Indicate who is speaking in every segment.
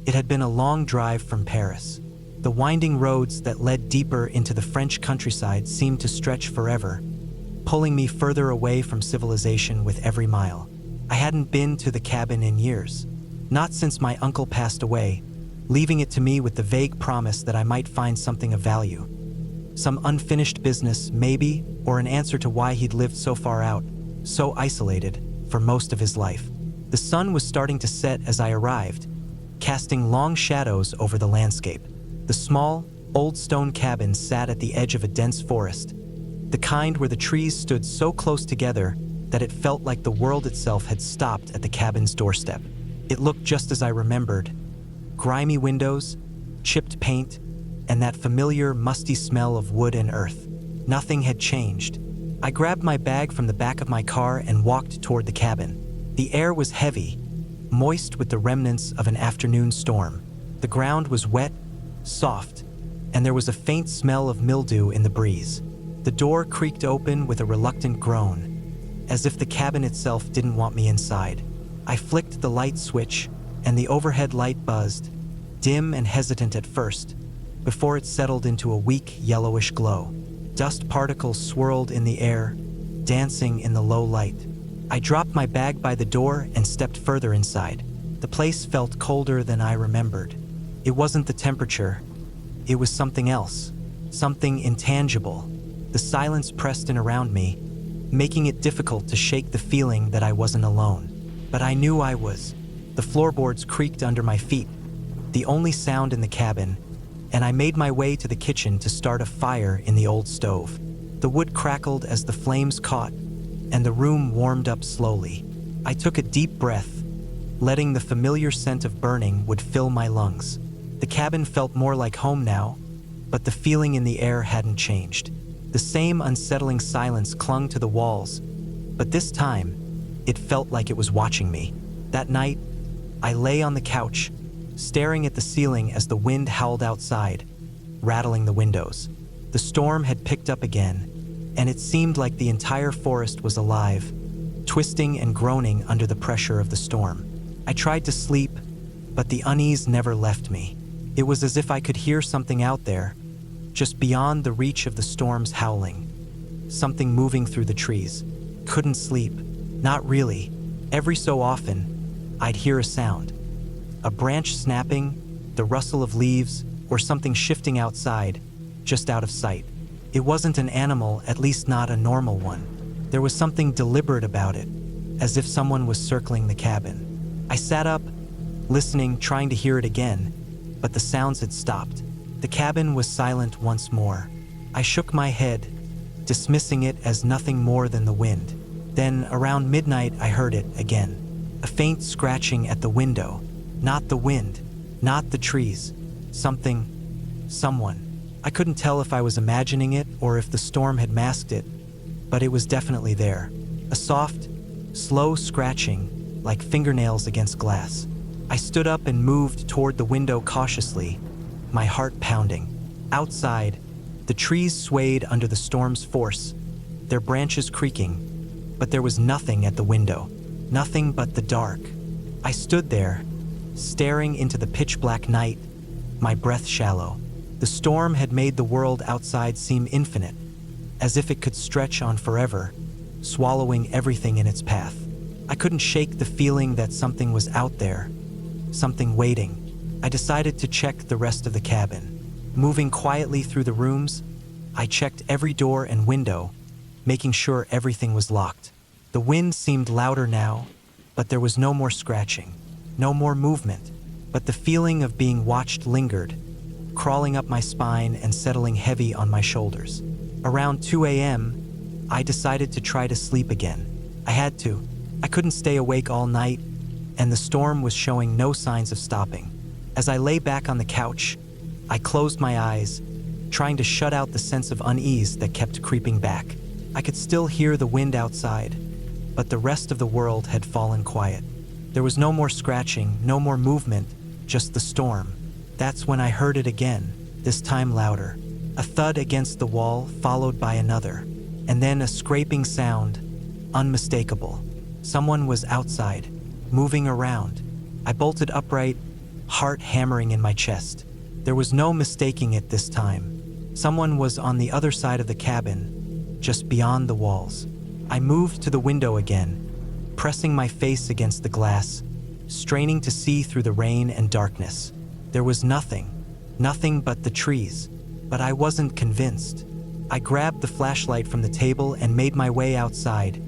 Speaker 1: It had been a long drive from Paris. The winding roads that led deeper into the French countryside seemed to stretch forever, pulling me further away from civilization with every mile. I hadn't been to the cabin in years, not since my uncle passed away, leaving it to me with the vague promise that I might find something of value. Some unfinished business, maybe, or an answer to why he'd lived so far out, so isolated, for most of his life. The sun was starting to set as I arrived, casting long shadows over the landscape. The small, old stone cabin sat at the edge of a dense forest, the kind where the trees stood so close together that it felt like the world itself had stopped at the cabin's doorstep. It looked just as I remembered: grimy windows, chipped paint, and that familiar, musty smell of wood and earth. Nothing had changed. I grabbed my bag from the back of my car and walked toward the cabin. The air was heavy, moist with the remnants of an afternoon storm. The ground was wet, soft, and there was a faint smell of mildew in the breeze. The door creaked open with a reluctant groan, as if the cabin itself didn't want me inside. I flicked the light switch, and the overhead light buzzed, dim and hesitant at first, before it settled into a weak, yellowish glow. Dust particles swirled in the air, dancing in the low light. I dropped my bag by the door and stepped further inside. The place felt colder than I remembered. It wasn't the temperature. It was something else, something intangible. The silence pressed in around me, making it difficult to shake the feeling that I wasn't alone. But I knew I was. The floorboards creaked under my feet, the only sound in the cabin, and I made my way to the kitchen to start a fire in the old stove. The wood crackled as the flames caught, and the room warmed up slowly. I took a deep breath, letting the familiar scent of burning wood fill my lungs. The cabin felt more like home now, but the feeling in the air hadn't changed. The same unsettling silence clung to the walls, but this time, it felt like it was watching me. That night, I lay on the couch, staring at the ceiling as the wind howled outside, rattling the windows. The storm had picked up again, and it seemed like the entire forest was alive, twisting and groaning under the pressure of the storm. I tried to sleep, but the unease never left me. It was as if I could hear something out there, just beyond the reach of the storm's howling. Something moving through the trees. Couldn't sleep. Not really. Every so often, I'd hear a sound. A branch snapping, the rustle of leaves, or something shifting outside, just out of sight. It wasn't an animal, at least not a normal one. There was something deliberate about it, as if someone was circling the cabin. I sat up, listening, trying to hear it again, but the sounds had stopped. The cabin was silent once more. I shook my head, dismissing it as nothing more than the wind. Then, around midnight, I heard it again. A faint scratching at the window. Not the wind, not the trees. Someone. I couldn't tell if I was imagining it or if the storm had masked it, but it was definitely there. A soft, slow scratching, like fingernails against glass. I stood up and moved toward the window cautiously, my heart pounding. Outside, the trees swayed under the storm's force, their branches creaking, but there was nothing at the window. Nothing but the dark. I stood there, staring into the pitch-black night, my breath shallow. The storm had made the world outside seem infinite, as if it could stretch on forever, swallowing everything in its path. I couldn't shake the feeling that something was out there, something waiting. I decided to check the rest of the cabin. Moving quietly through the rooms, I checked every door and window, making sure everything was locked. The wind seemed louder now, but there was no more scratching, no more movement, but the feeling of being watched lingered, crawling up my spine and settling heavy on my shoulders. Around 2 a.m., I decided to try to sleep again. I had to. I couldn't stay awake all night, and the storm was showing no signs of stopping. As I lay back on the couch, I closed my eyes, trying to shut out the sense of unease that kept creeping back. I could still hear the wind outside, but the rest of the world had fallen quiet. There was no more scratching, no more movement, just the storm. That's when I heard it again, this time louder. A thud against the wall, followed by another, and then a scraping sound, unmistakable. Someone was outside, moving around. I bolted upright, heart hammering in my chest. There was no mistaking it this time. Someone was on the other side of the cabin, just beyond the walls. I moved to the window again, pressing my face against the glass, straining to see through the rain and darkness. There was nothing but the trees, but I wasn't convinced. I grabbed the flashlight from the table and made my way outside,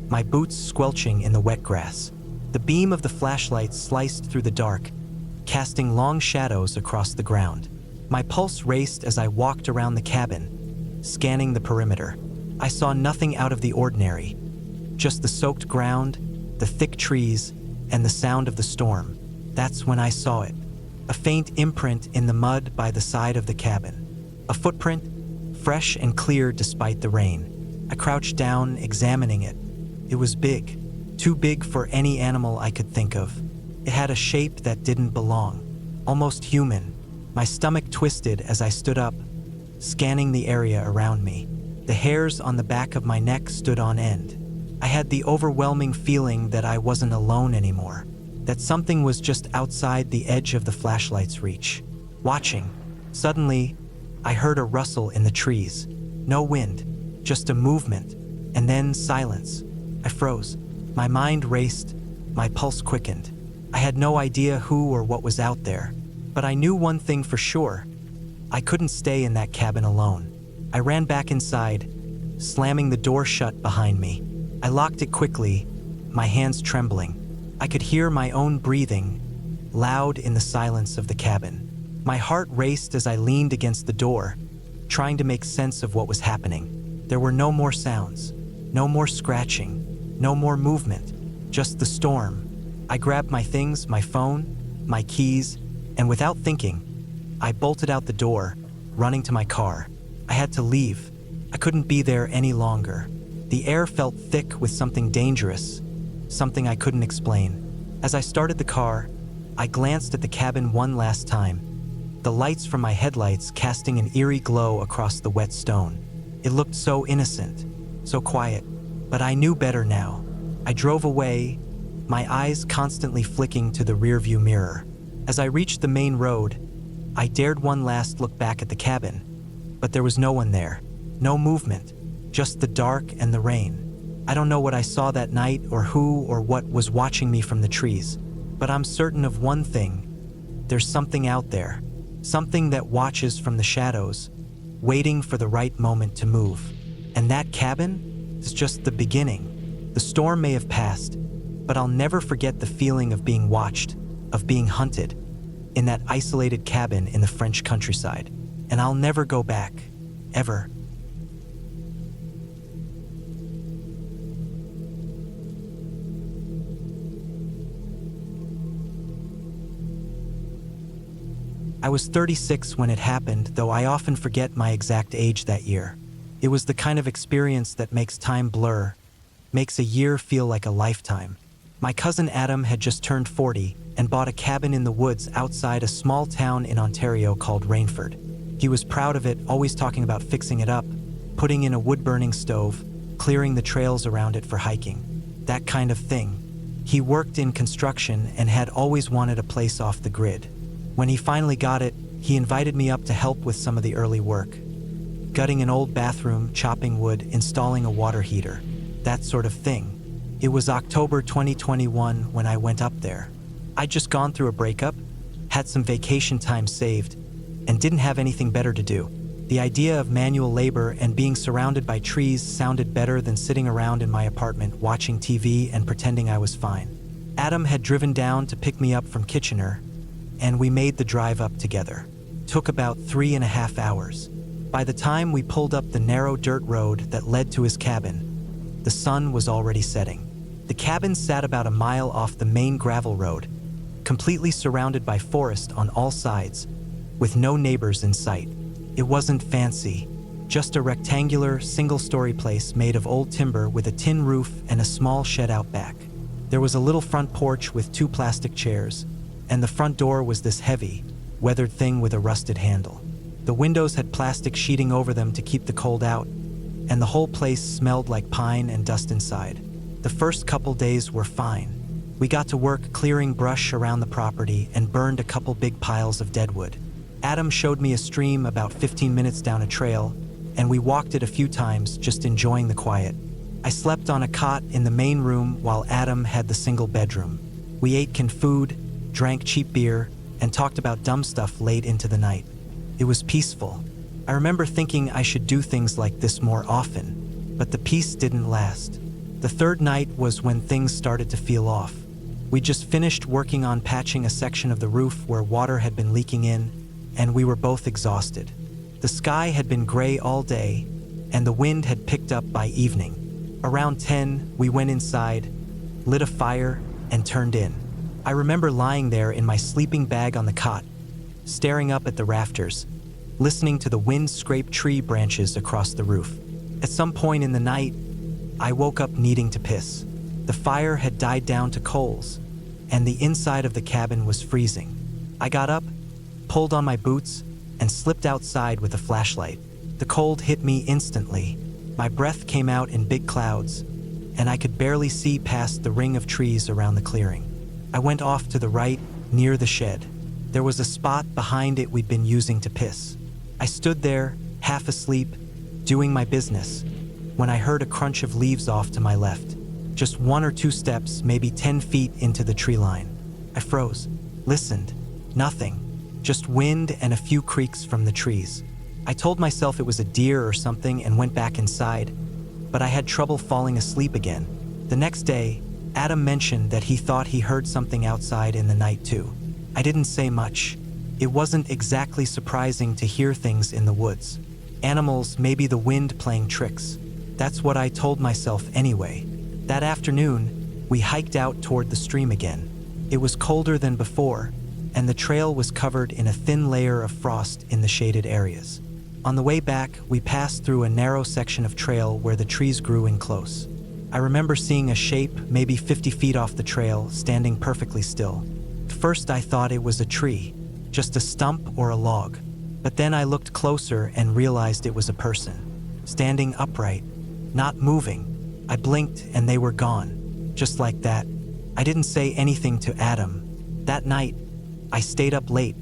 Speaker 1: my boots squelching in the wet grass. The beam of the flashlight sliced through the dark, casting long shadows across the ground. My pulse raced as I walked around the cabin, scanning the perimeter. I saw nothing out of the ordinary, just the soaked ground, the thick trees, and the sound of the storm. That's when I saw it. A faint imprint in the mud by the side of the cabin. A footprint, fresh and clear despite the rain. I crouched down, examining it. It was big, too big for any animal I could think of. It had a shape that didn't belong, almost human. My stomach twisted as I stood up, scanning the area around me. The hairs on the back of my neck stood on end. I had the overwhelming feeling that I wasn't alone anymore, that something was just outside the edge of the flashlight's reach, watching. Suddenly, I heard a rustle in the trees. No wind, just a movement, and then silence. I froze. My mind raced, my pulse quickened. I had no idea who or what was out there, but I knew one thing for sure. I couldn't stay in that cabin alone. I ran back inside, slamming the door shut behind me. I locked it quickly, my hands trembling. I could hear my own breathing, loud in the silence of the cabin. My heart raced as I leaned against the door, trying to make sense of what was happening. There were no more sounds, no more scratching, no more movement, just the storm. I grabbed my things, my phone, my keys, and without thinking, I bolted out the door, running to my car. I had to leave. I couldn't be there any longer. The air felt thick with something dangerous, something I couldn't explain. As I started the car, I glanced at the cabin one last time, the lights from my headlights casting an eerie glow across the wet stone. It looked so innocent, so quiet, but I knew better now. I drove away, my eyes constantly flicking to the rearview mirror. As I reached the main road, I dared one last look back at the cabin, but there was no one there, no movement, just the dark and the rain. I don't know what I saw that night or who or what was watching me from the trees, but I'm certain of one thing. There's something out there, something that watches from the shadows, waiting for the right moment to move. And that cabin is just the beginning. The storm may have passed, but I'll never forget the feeling of being watched, of being hunted, in that isolated cabin in the French countryside. And I'll never go back, ever. I was 36 when it happened, though I often forget my exact age that year. It was the kind of experience that makes time blur, makes a year feel like a lifetime. My cousin Adam had just turned 40 and bought a cabin in the woods outside a small town in Ontario called Rainford. He was proud of it, always talking about fixing it up, putting in a wood-burning stove, clearing the trails around it for hiking, that kind of thing. He worked in construction and had always wanted a place off the grid. When he finally got it, he invited me up to help with some of the early work. Gutting an old bathroom, chopping wood, installing a water heater, that sort of thing. It was October 2021 when I went up there. I'd just gone through a breakup, had some vacation time saved, and didn't have anything better to do. The idea of manual labor and being surrounded by trees sounded better than sitting around in my apartment watching TV and pretending I was fine. Adam had driven down to pick me up from Kitchener, and we made the drive up together. Took about 3.5 hours. By the time we pulled up the narrow dirt road that led to his cabin, the sun was already setting. The cabin sat about a mile off the main gravel road, completely surrounded by forest on all sides, with no neighbors in sight. It wasn't fancy, just a rectangular, single-story place made of old timber with a tin roof and a small shed out back. There was a little front porch with 2 plastic chairs, and the front door was this heavy, weathered thing with a rusted handle. The windows had plastic sheeting over them to keep the cold out, and the whole place smelled like pine and dust inside. The first couple days were fine. We got to work clearing brush around the property and burned a couple big piles of deadwood. Adam showed me a stream about 15 minutes down a trail, and we walked it a few times, just enjoying the quiet. I slept on a cot in the main room while Adam had the single bedroom. We ate canned food, drank cheap beer, and talked about dumb stuff late into the night. It was peaceful. I remember thinking I should do things like this more often, but the peace didn't last. The third night was when things started to feel off. We just finished working on patching a section of the roof where water had been leaking in, and we were both exhausted. The sky had been gray all day, and the wind had picked up by evening. Around 10, we went inside, lit a fire, and turned in. I remember lying there in my sleeping bag on the cot, staring up at the rafters, listening to the wind scrape tree branches across the roof. At some point in the night, I woke up needing to piss. The fire had died down to coals, and the inside of the cabin was freezing. I got up, pulled on my boots, and slipped outside with a flashlight. The cold hit me instantly. My breath came out in big clouds, and I could barely see past the ring of trees around the clearing. I went off to the right, near the shed. There was a spot behind it we'd been using to piss. I stood there, half asleep, doing my business, when I heard a crunch of leaves off to my left. Just 1 or 2 steps, maybe 10 feet into the tree line. I froze, listened. Nothing. Just wind and a few creaks from the trees. I told myself it was a deer or something and went back inside, but I had trouble falling asleep again. The next day, Adam mentioned that he thought he heard something outside in the night too. I didn't say much. It wasn't exactly surprising to hear things in the woods. Animals, maybe the wind playing tricks. That's what I told myself anyway. That afternoon, we hiked out toward the stream again. It was colder than before, and the trail was covered in a thin layer of frost in the shaded areas. On the way back, we passed through a narrow section of trail where the trees grew in close. I remember seeing a shape, maybe 50 feet off the trail, standing perfectly still. At first I thought it was a tree, just a stump or a log. But then I looked closer and realized it was a person, standing upright, not moving. I blinked and they were gone, just like that. I didn't say anything to Adam. That night, I stayed up late,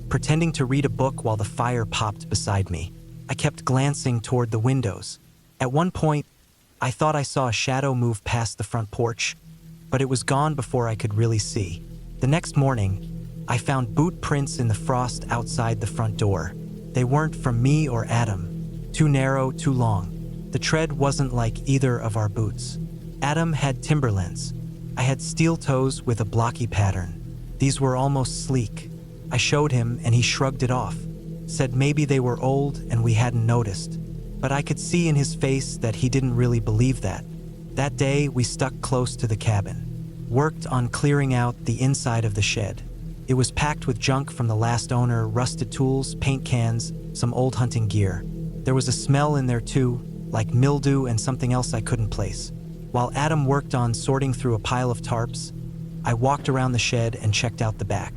Speaker 1: pretending to read a book while the fire popped beside me. I kept glancing toward the windows. At one point, I thought I saw a shadow move past the front porch, but it was gone before I could really see. The next morning, I found boot prints in the frost outside the front door. They weren't from me or Adam. Too narrow, too long. The tread wasn't like either of our boots. Adam had Timberlands. I had steel toes with a blocky pattern. These were almost sleek. I showed him and he shrugged it off, said maybe they were old and we hadn't noticed. But I could see in his face that he didn't really believe that. That day, we stuck close to the cabin, worked on clearing out the inside of the shed. It was packed with junk from the last owner, rusted tools, paint cans, some old hunting gear. There was a smell in there too, like mildew and something else I couldn't place. While Adam worked on sorting through a pile of tarps, I walked around the shed and checked out the back.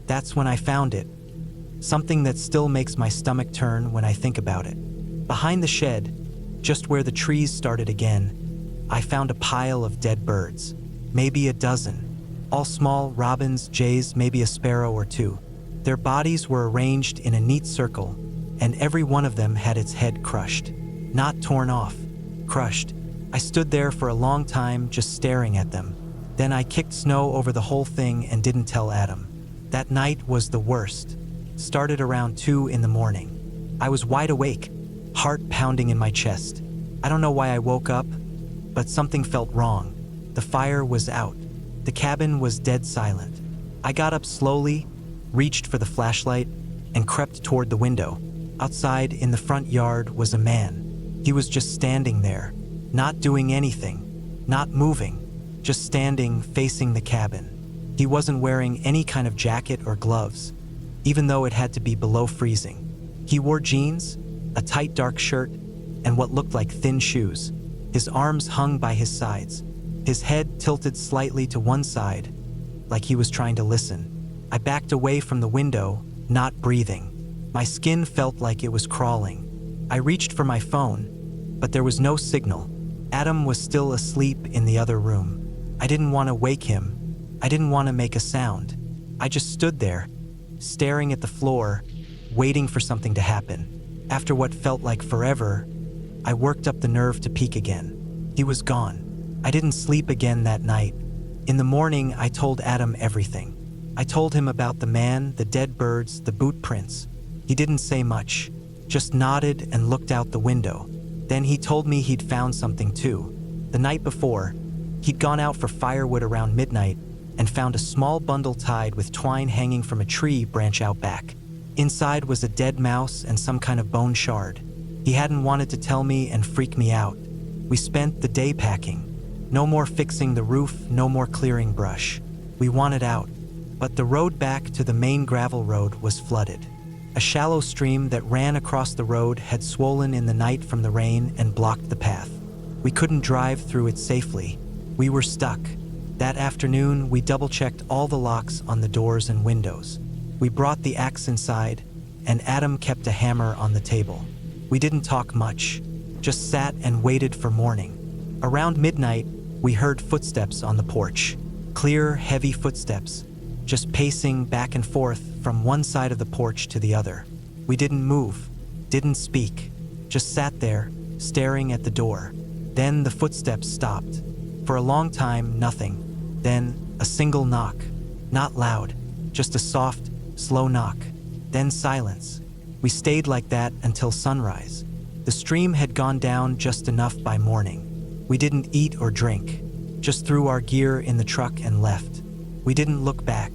Speaker 1: That's when I found it. Something that still makes my stomach turn when I think about it. Behind the shed, just where the trees started again, I found a pile of dead birds, maybe a dozen. All small, robins, jays, maybe a sparrow or two. Their bodies were arranged in a neat circle, and every one of them had its head crushed. Not torn off, crushed. I stood there for a long time just staring at them. Then I kicked snow over the whole thing and didn't tell Adam. That night was the worst. Started around 2 in the morning. I was wide awake, heart pounding in my chest. I don't know why I woke up, but something felt wrong. The fire was out. The cabin was dead silent. I got up slowly, reached for the flashlight, and crept toward the window. Outside in the front yard was a man. He was just standing there, not doing anything, not moving, just standing facing the cabin. He wasn't wearing any kind of jacket or gloves, even though it had to be below freezing. He wore jeans, a tight dark shirt, and what looked like thin shoes. His arms hung by his sides, his head tilted slightly to one side, like he was trying to listen. I backed away from the window, not breathing. My skin felt like it was crawling. I reached for my phone, but there was no signal. Adam was still asleep in the other room. I didn't want to wake him, I didn't want to make a sound. I just stood there, staring at the floor, waiting for something to happen. After what felt like forever, I worked up the nerve to peek again. He was gone. I didn't sleep again that night. In the morning, I told Adam everything. I told him about the man, the dead birds, the boot prints. He didn't say much, just nodded and looked out the window. Then he told me he'd found something too. The night before, he'd gone out for firewood around midnight and found a small bundle tied with twine hanging from a tree branch out back. Inside was a dead mouse and some kind of bone shard. He hadn't wanted to tell me and freak me out. We spent the day packing. No more fixing the roof, no more clearing brush. We wanted out, but the road back to the main gravel road was flooded. A shallow stream that ran across the road had swollen in the night from the rain and blocked the path. We couldn't drive through it safely. We were stuck. That afternoon, we double-checked all the locks on the doors and windows. We brought the axe inside, and Adam kept a hammer on the table. We didn't talk much, just sat and waited for morning. Around midnight, we heard footsteps on the porch. Clear, heavy footsteps, just pacing back and forth from one side of the porch to the other. We didn't move, didn't speak, just sat there, staring at the door. Then the footsteps stopped. For a long time, nothing. Then a single knock. Not loud, just a soft, slow knock. Then silence. We stayed like that until sunrise. The stream had gone down just enough by morning. We didn't eat or drink, just threw our gear in the truck and left. We didn't look back.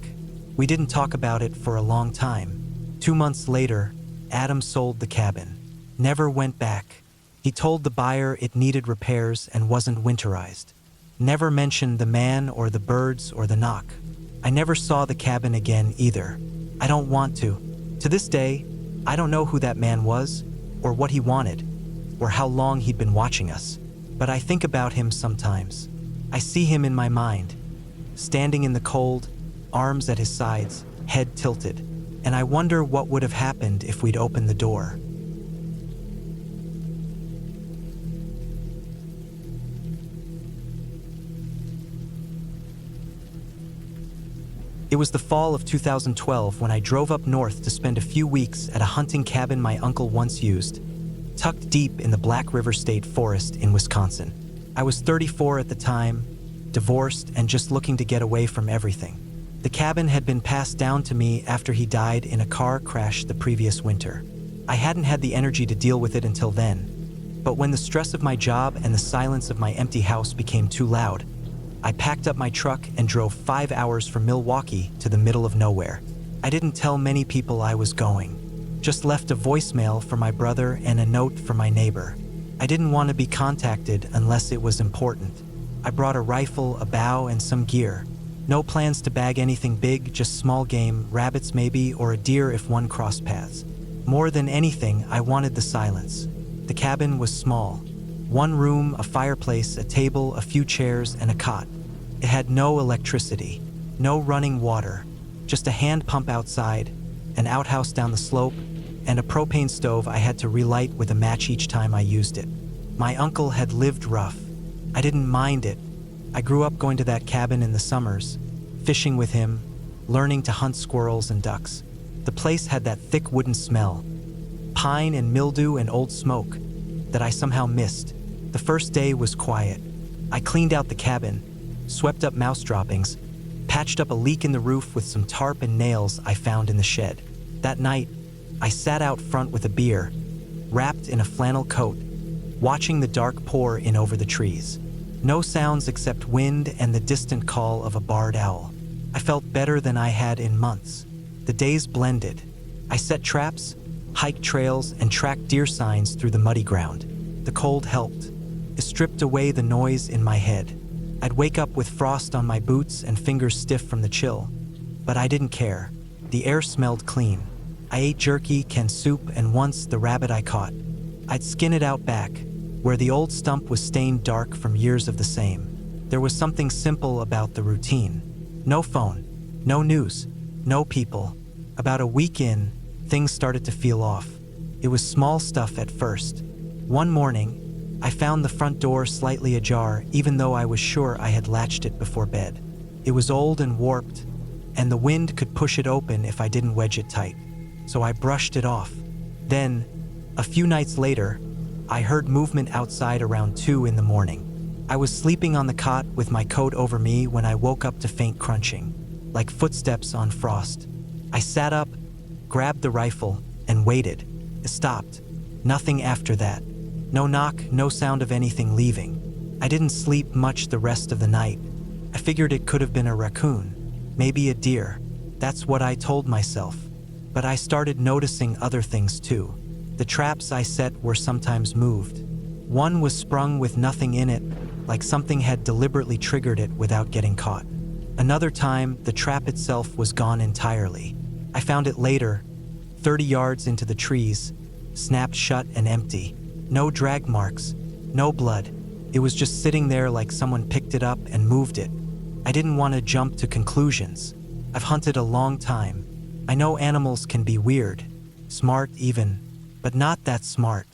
Speaker 1: We didn't talk about it for a long time. 2 months later, Adam sold the cabin. Never went back. He told the buyer it needed repairs and wasn't winterized. Never mentioned the man or the birds or the knock. I never saw the cabin again either. I don't want to. To this day, I don't know who that man was, or what he wanted, or how long he'd been watching us. But I think about him sometimes. I see him in my mind, standing in the cold, arms at his sides, head tilted, and I wonder what would have happened if we'd opened the door. It was the fall of 2012 when I drove up north to spend a few weeks at a hunting cabin my uncle once used, tucked deep in the Black River State Forest in Wisconsin. I was 34 at the time, divorced and just looking to get away from everything. The cabin had been passed down to me after he died in a car crash the previous winter. I hadn't had the energy to deal with it until then, but when the stress of my job and the silence of my empty house became too loud, I packed up my truck and drove 5 hours from Milwaukee to the middle of nowhere. I didn't tell many people I was going, just left a voicemail for my brother and a note for my neighbor. I didn't want to be contacted unless it was important. I brought a rifle, a bow, and some gear. No plans to bag anything big, just small game, rabbits maybe, or a deer if one crossed paths. More than anything, I wanted the silence. The cabin was small. 1 room, a fireplace, a table, a few chairs, and a cot. It had no electricity, no running water, just a hand pump outside, an outhouse down the slope, and a propane stove I had to relight with a match each time I used it. My uncle had lived rough. I didn't mind it. I grew up going to that cabin in the summers, fishing with him, learning to hunt squirrels and ducks. The place had that thick wooden smell, pine and mildew and old smoke, that I somehow missed. The first day was quiet. I cleaned out the cabin, swept up mouse droppings, patched up a leak in the roof with some tarp and nails I found in the shed. That night, I sat out front with a beer, wrapped in a flannel coat, watching the dark pour in over the trees. No sounds except wind and the distant call of a barred owl. I felt better than I had in months. The days blended. I set traps, hiked trails, and tracked deer signs through the muddy ground. The cold helped. It stripped away the noise in my head. I'd wake up with frost on my boots and fingers stiff from the chill. But I didn't care. The air smelled clean. I ate jerky, canned soup, and once the rabbit I caught. I'd skin it out back, where the old stump was stained dark from years of the same. There was something simple about the routine. No phone, no news, no people. About a week in, things started to feel off. It was small stuff at first. One morning, I found the front door slightly ajar, even though I was sure I had latched it before bed. It was old and warped, and the wind could push it open if I didn't wedge it tight. So I brushed it off. Then, a few nights later, I heard movement outside around 2 in the morning. I was sleeping on the cot with my coat over me when I woke up to faint crunching, like footsteps on frost. I sat up, grabbed the rifle, and waited. It stopped. Nothing after that. No knock, no sound of anything leaving. I didn't sleep much the rest of the night. I figured it could have been a raccoon, maybe a deer. That's what I told myself. But I started noticing other things too. The traps I set were sometimes moved. One was sprung with nothing in it, like something had deliberately triggered it without getting caught. Another time, the trap itself was gone entirely. I found it later, 30 yards into the trees, snapped shut and empty. No drag marks, no blood. It was just sitting there like someone picked it up and moved it. I didn't want to jump to conclusions. I've hunted a long time. I know animals can be weird, smart even, but not that smart.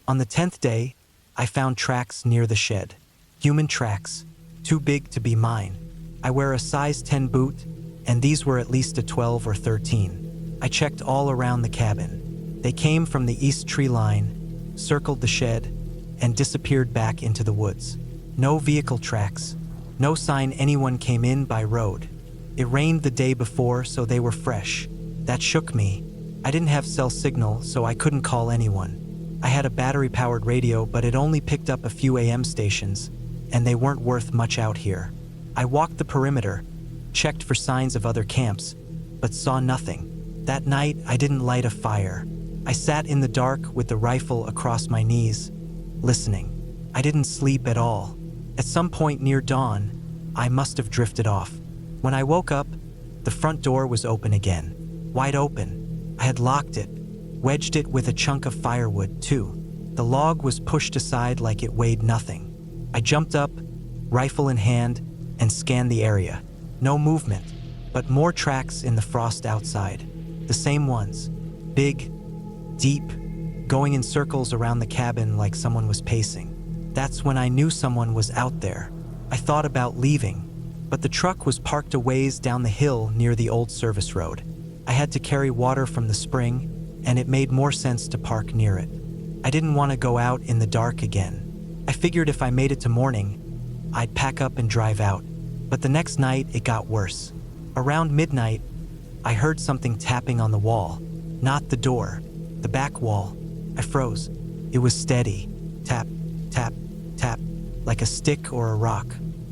Speaker 1: On the 10th day, I found tracks near the shed. Human tracks, too big to be mine. I wear a size 10 boot, and these were at least a 12 or 13. I checked all around the cabin. They came from the east tree line, circled the shed, and disappeared back into the woods. No vehicle tracks, no sign anyone came in by road. It rained the day before, so they were fresh. That shook me. I didn't have cell signal, so I couldn't call anyone. I had a battery-powered radio, but it only picked up a few AM stations, and they weren't worth much out here. I walked the perimeter, checked for signs of other camps, but saw nothing. That night, I didn't light a fire. I sat in the dark with the rifle across my knees, listening. I didn't sleep at all. At some point near dawn, I must have drifted off. When I woke up, the front door was open again. Wide open. I had locked it, wedged it with a chunk of firewood, too. The log was pushed aside like it weighed nothing. I jumped up, rifle in hand, and scanned the area. No movement, but more tracks in the frost outside. The same ones. Big, deep, going in circles around the cabin like someone was pacing. That's when I knew someone was out there. I thought about leaving, but the truck was parked a ways down the hill near the old service road. I had to carry water from the spring, and it made more sense to park near it. I didn't want to go out in the dark again. I figured if I made it to morning, I'd pack up and drive out. But the next night, it got worse. Around midnight, I heard something tapping on the wall. Not the door, the back wall. I froze. It was steady. Tap, tap, tap, like a stick or a rock.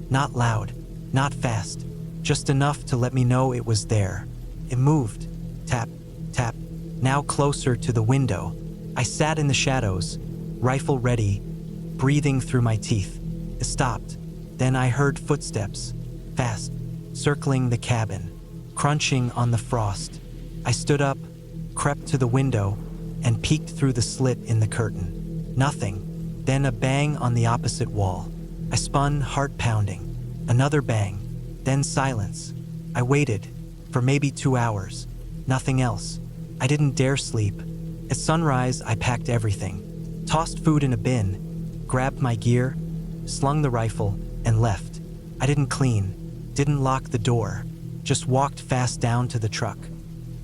Speaker 1: Not loud, not fast, just enough to let me know it was there. It moved. Tap, tap, now closer to the window. I sat in the shadows, rifle ready, breathing through my teeth. It stopped. Then I heard footsteps, fast, circling the cabin, crunching on the frost. I stood up, crept to the window, and peeked through the slit in the curtain. Nothing. Then a bang on the opposite wall. I spun, heart pounding. Another bang. Then silence. I waited for maybe 2 hours. Nothing else. I didn't dare sleep. At sunrise, I packed everything, tossed food in a bin, grabbed my gear, slung the rifle, and left. I didn't clean, didn't lock the door, just walked fast down to the truck.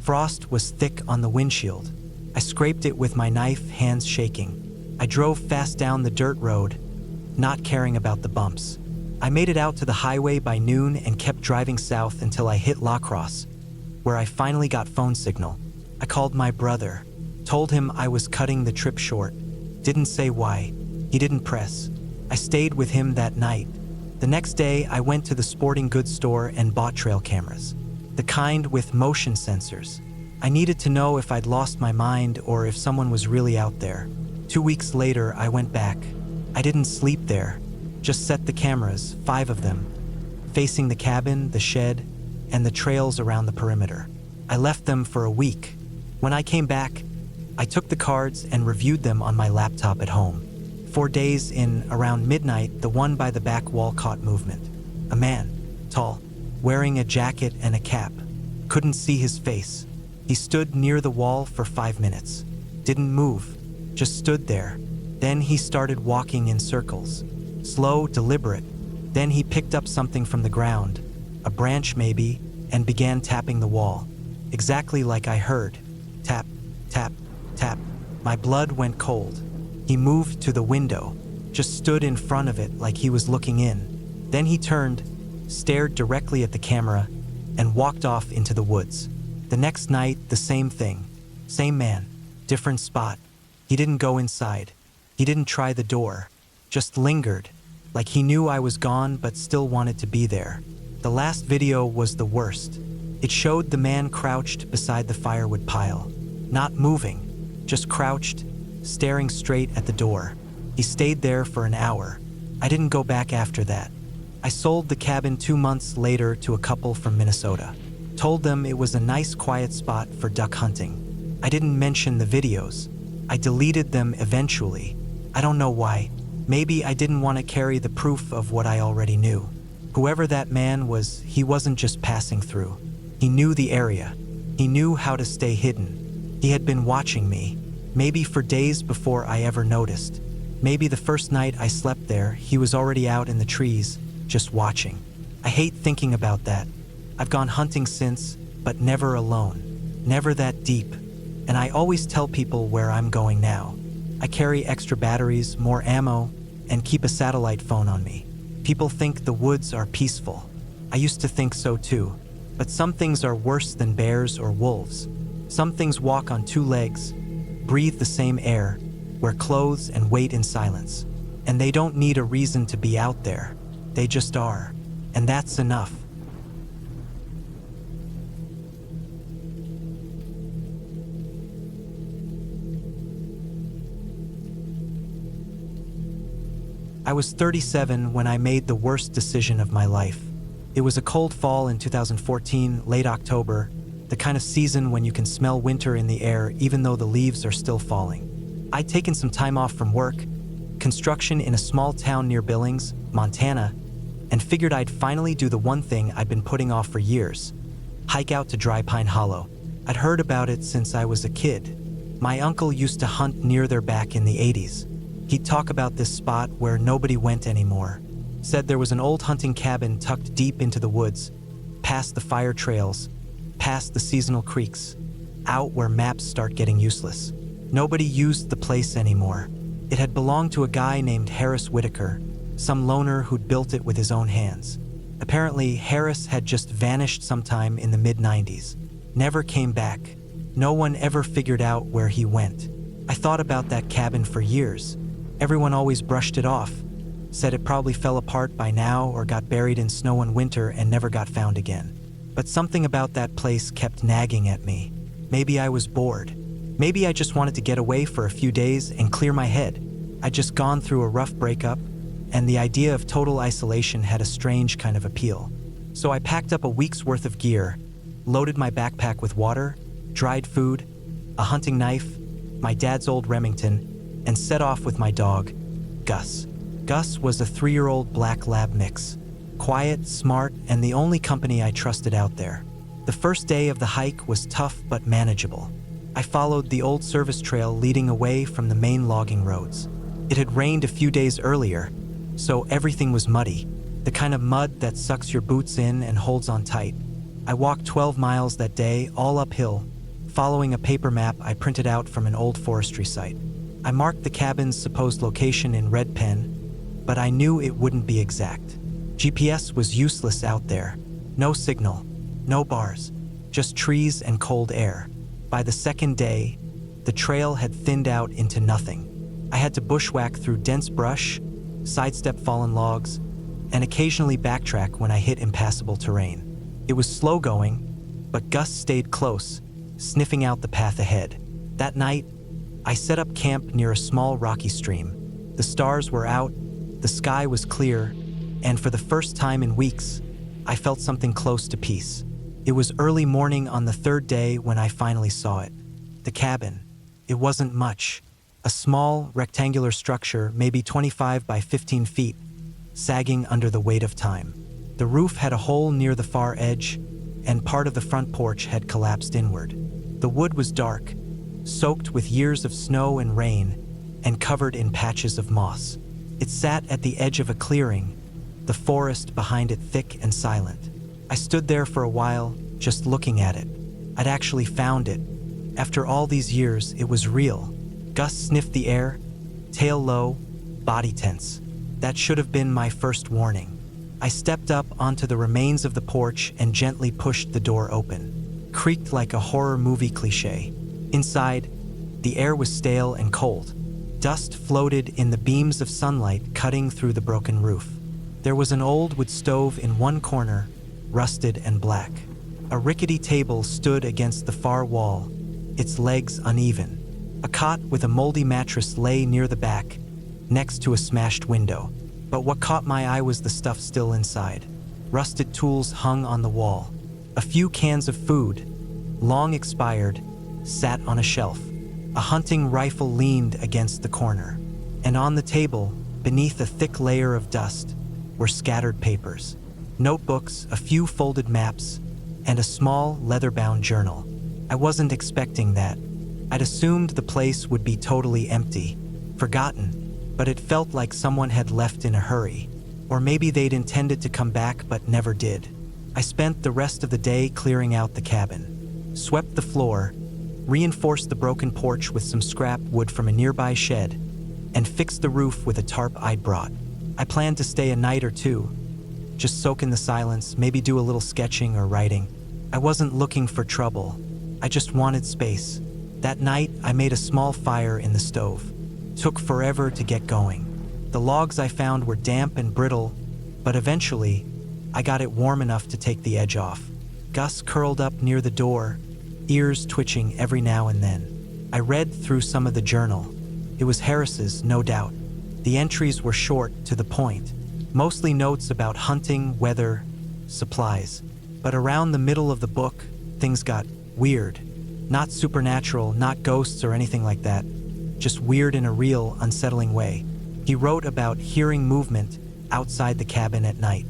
Speaker 1: Frost was thick on the windshield. I scraped it with my knife, hands shaking. I drove fast down the dirt road, not caring about the bumps. I made it out to the highway by noon and kept driving south until I hit La Crosse, where I finally got phone signal. I called my brother, told him I was cutting the trip short. Didn't say why. He didn't press. I stayed with him that night. The next day, I went to the sporting goods store and bought trail cameras. The kind with motion sensors. I needed to know if I'd lost my mind or if someone was really out there. 2 weeks later, I went back. I didn't sleep there. Just set the cameras, 5 of them, facing the cabin, the shed, and the trails around the perimeter. I left them for a week. When I came back, I took the cards and reviewed them on my laptop at home. 4 days in, around midnight, the one by the back wall caught movement. A man, tall, wearing a jacket and a cap. Couldn't see his face. He stood near the wall for 5 minutes. Didn't move, just stood there. Then he started walking in circles. Slow, deliberate. Then he picked up something from the ground, a branch maybe, and began tapping the wall. Exactly like I heard. Tap, tap, tap. My blood went cold. He moved to the window, just stood in front of it like he was looking in. Then he turned, stared directly at the camera, and walked off into the woods. The next night, the same thing. Same man, different spot. He didn't go inside. He didn't try the door. Just lingered, like he knew I was gone but still wanted to be there. The last video was the worst. It showed the man crouched beside the firewood pile, not moving, just crouched, staring straight at the door. He stayed there for an hour. I didn't go back after that. I sold the cabin 2 months later to a couple from Minnesota. Told them it was a nice quiet spot for duck hunting. I didn't mention the videos. I deleted them eventually. I don't know why. Maybe I didn't want to carry the proof of what I already knew. Whoever that man was, he wasn't just passing through. He knew the area. He knew how to stay hidden. He had been watching me, maybe for days before I ever noticed. Maybe the first night I slept there, he was already out in the trees, just watching. I hate thinking about that. I've gone hunting since, but never alone. Never that deep. And I always tell people where I'm going now. I carry extra batteries, more ammo, and keep a satellite phone on me. People think the woods are peaceful. I used to think so too. But some things are worse than bears or wolves. Some things walk on 2 legs, breathe the same air, wear clothes and wait in silence. And they don't need a reason to be out there. They just are. And that's enough. I was 37 when I made the worst decision of my life. It was a cold fall in 2014, late October, the kind of season when you can smell winter in the air even though the leaves are still falling. I'd taken some time off from work, construction in a small town near Billings, Montana, and figured I'd finally do the one thing I'd been putting off for years: hike out to Dry Pine Hollow. I'd heard about it since I was a kid. My uncle used to hunt near there back in the 80s. He'd talk about this spot where nobody went anymore. Said there was an old hunting cabin tucked deep into the woods, past the fire trails, past the seasonal creeks, out where maps start getting useless. Nobody used the place anymore. It had belonged to a guy named Harris Whitaker, some loner who'd built it with his own hands. Apparently, Harris had just vanished sometime in the mid-90s. Never came back. No one ever figured out where he went. I thought about that cabin for years. Everyone always brushed it off, said it probably fell apart by now or got buried in snow and winter and never got found again. But something about that place kept nagging at me. Maybe I was bored. Maybe I just wanted to get away for a few days and clear my head. I'd just gone through a rough breakup, and the idea of total isolation had a strange kind of appeal. So I packed up a week's worth of gear, loaded my backpack with water, dried food, a hunting knife, my dad's old Remington, and set off with my dog, Gus. Gus was a 3-year-old black lab mix. Quiet, smart, and the only company I trusted out there. The first day of the hike was tough but manageable. I followed the old service trail leading away from the main logging roads. It had rained a few days earlier, so everything was muddy, the kind of mud that sucks your boots in and holds on tight. I walked 12 miles that day, all uphill, following a paper map I printed out from an old forestry site. I marked the cabin's supposed location in red pen, but I knew it wouldn't be exact. GPS was useless out there. No signal, no bars, just trees and cold air. By the second day, the trail had thinned out into nothing. I had to bushwhack through dense brush, sidestep fallen logs, and occasionally backtrack when I hit impassable terrain. It was slow going, but Gus stayed close, sniffing out the path ahead. That night, I set up camp near a small rocky stream. The stars were out, the sky was clear, and for the first time in weeks, I felt something close to peace. It was early morning on the 3rd day when I finally saw it. The cabin. It wasn't much. A small, rectangular structure, maybe 25 by 15 feet, sagging under the weight of time. The roof had a hole near the far edge, and part of the front porch had collapsed inward. The wood was dark, soaked with years of snow and rain, and covered in patches of moss. It sat at the edge of a clearing, the forest behind it thick and silent. I stood there for a while, just looking at it. I'd actually found it. After all these years, it was real. Gus sniffed the air, tail low, body tense. That should have been my first warning. I stepped up onto the remains of the porch and gently pushed the door open. Creaked like a horror movie cliche. Inside, the air was stale and cold. Dust floated in the beams of sunlight cutting through the broken roof. There was an old wood stove in one corner, rusted and black. A rickety table stood against the far wall, its legs uneven. A cot with a moldy mattress lay near the back, next to a smashed window. But what caught my eye was the stuff still inside. Rusted tools hung on the wall. A few cans of food, long expired, sat on a shelf. A hunting rifle leaned against the corner. And on the table, beneath a thick layer of dust, were scattered papers. Notebooks, a few folded maps, and a small, leather-bound journal. I wasn't expecting that. I'd assumed the place would be totally empty, forgotten, but it felt like someone had left in a hurry. Or maybe they'd intended to come back but never did. I spent the rest of the day clearing out the cabin. Swept the floor, reinforced the broken porch with some scrap wood from a nearby shed, and fixed the roof with a tarp I'd brought. I planned to stay a night or two, just soak in the silence, maybe do a little sketching or writing. I wasn't looking for trouble. I just wanted space. That night, I made a small fire in the stove. Took forever to get going. The logs I found were damp and brittle, but eventually, I got it warm enough to take the edge off. Gus curled up near the door, ears twitching every now and then. I read through some of the journal. It was Harris's, no doubt. The entries were short, to the point. Mostly notes about hunting, weather, supplies. But around the middle of the book, things got weird. Not supernatural, not ghosts or anything like that. Just weird in a real, unsettling way. He wrote about hearing movement outside the cabin at night.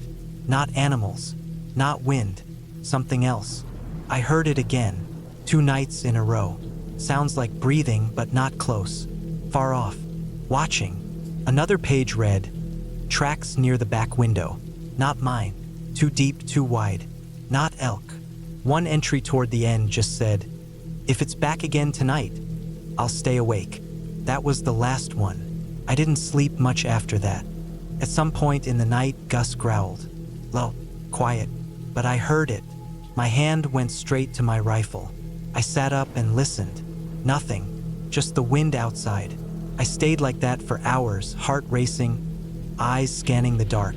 Speaker 1: Not animals, not wind, something else. I heard it again, 2 nights in a row. Sounds like breathing, but not close. Far off. Watching. Another page read, tracks near the back window. Not mine. Too deep, too wide. Not elk. One entry toward the end just said, if it's back again tonight, I'll stay awake. That was the last one. I didn't sleep much after that. At some point in the night, Gus growled. Low, quiet, but I heard it. My hand went straight to my rifle. I sat up and listened. Nothing, just the wind outside. I stayed like that for hours, heart racing, eyes scanning the dark.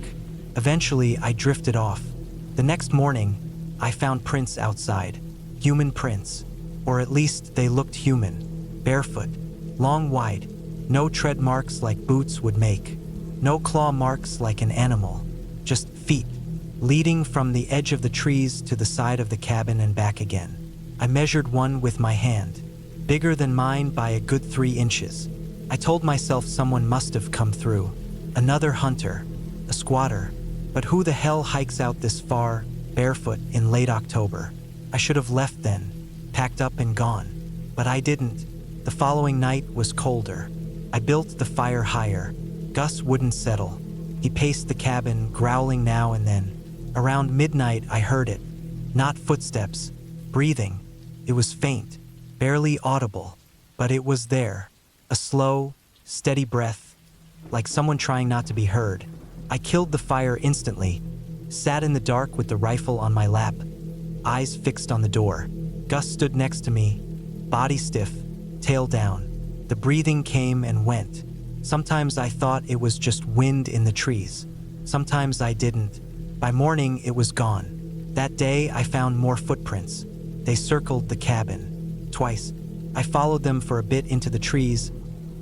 Speaker 1: Eventually, I drifted off. The next morning, I found prints outside. Human prints. Or at least they looked human. Barefoot. Long, wide. No tread marks like boots would make. No claw marks like an animal. Just feet, leading from the edge of the trees to the side of the cabin and back again. I measured one with my hand. Bigger than mine by a good 3 inches. I told myself someone must have come through. Another hunter. A squatter. But who the hell hikes out this far, barefoot, in late October? I should have left then. Packed up and gone. But I didn't. The following night was colder. I built the fire higher. Gus wouldn't settle. He paced the cabin, growling now and then. Around midnight, I heard it. Not footsteps. Breathing. It was faint. Barely audible. But it was there. A slow, steady breath. Like someone trying not to be heard. I killed the fire instantly. Sat in the dark with the rifle on my lap. Eyes fixed on the door. Gus stood next to me. Body stiff. Tail down. The breathing came and went. Sometimes I thought it was just wind in the trees. Sometimes I didn't. By morning, it was gone. That day, I found more footprints. They circled the cabin. Twice. I followed them for a bit into the trees,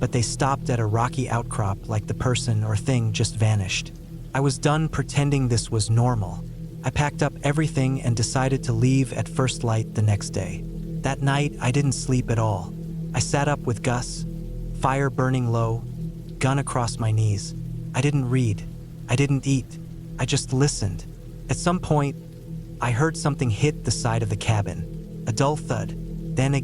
Speaker 1: but they stopped at a rocky outcrop like the person or thing just vanished. I was done pretending this was normal. I packed up everything and decided to leave at first light the next day. That night, I didn't sleep at all. I sat up with Gus, fire burning low, gun across my knees. I didn't read. I didn't eat. I just listened. At some point, I heard something hit the side of the cabin. A dull thud. Then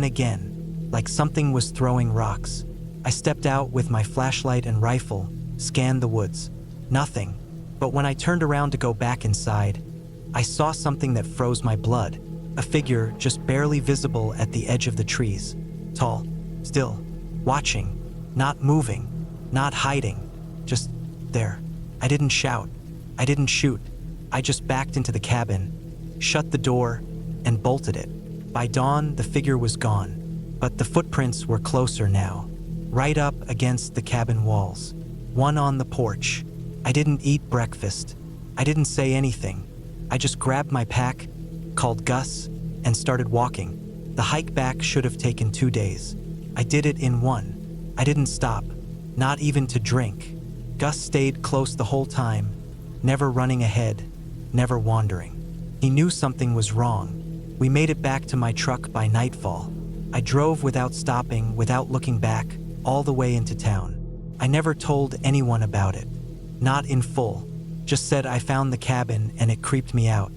Speaker 1: again, like something was throwing rocks. I stepped out with my flashlight and rifle, scanned the woods. Nothing. But when I turned around to go back inside, I saw something that froze my blood. A figure just barely visible at the edge of the trees. Tall, still, watching, not moving, not hiding, just there. I didn't shout. I didn't shoot. I just backed into the cabin, shut the door, and bolted it. By dawn, the figure was gone, but the footprints were closer now, right up against the cabin walls. One on the porch. I didn't eat breakfast. I didn't say anything. I just grabbed my pack, called Gus, and started walking. The hike back should have taken 2 days. I did it in 1. I didn't stop, not even to drink. Gus stayed close the whole time, never running ahead, never wandering. He knew something was wrong. We made it back to my truck by nightfall. I drove without stopping, without looking back, all the way into town. I never told anyone about it. Not in full. Just said I found the cabin and it creeped me out.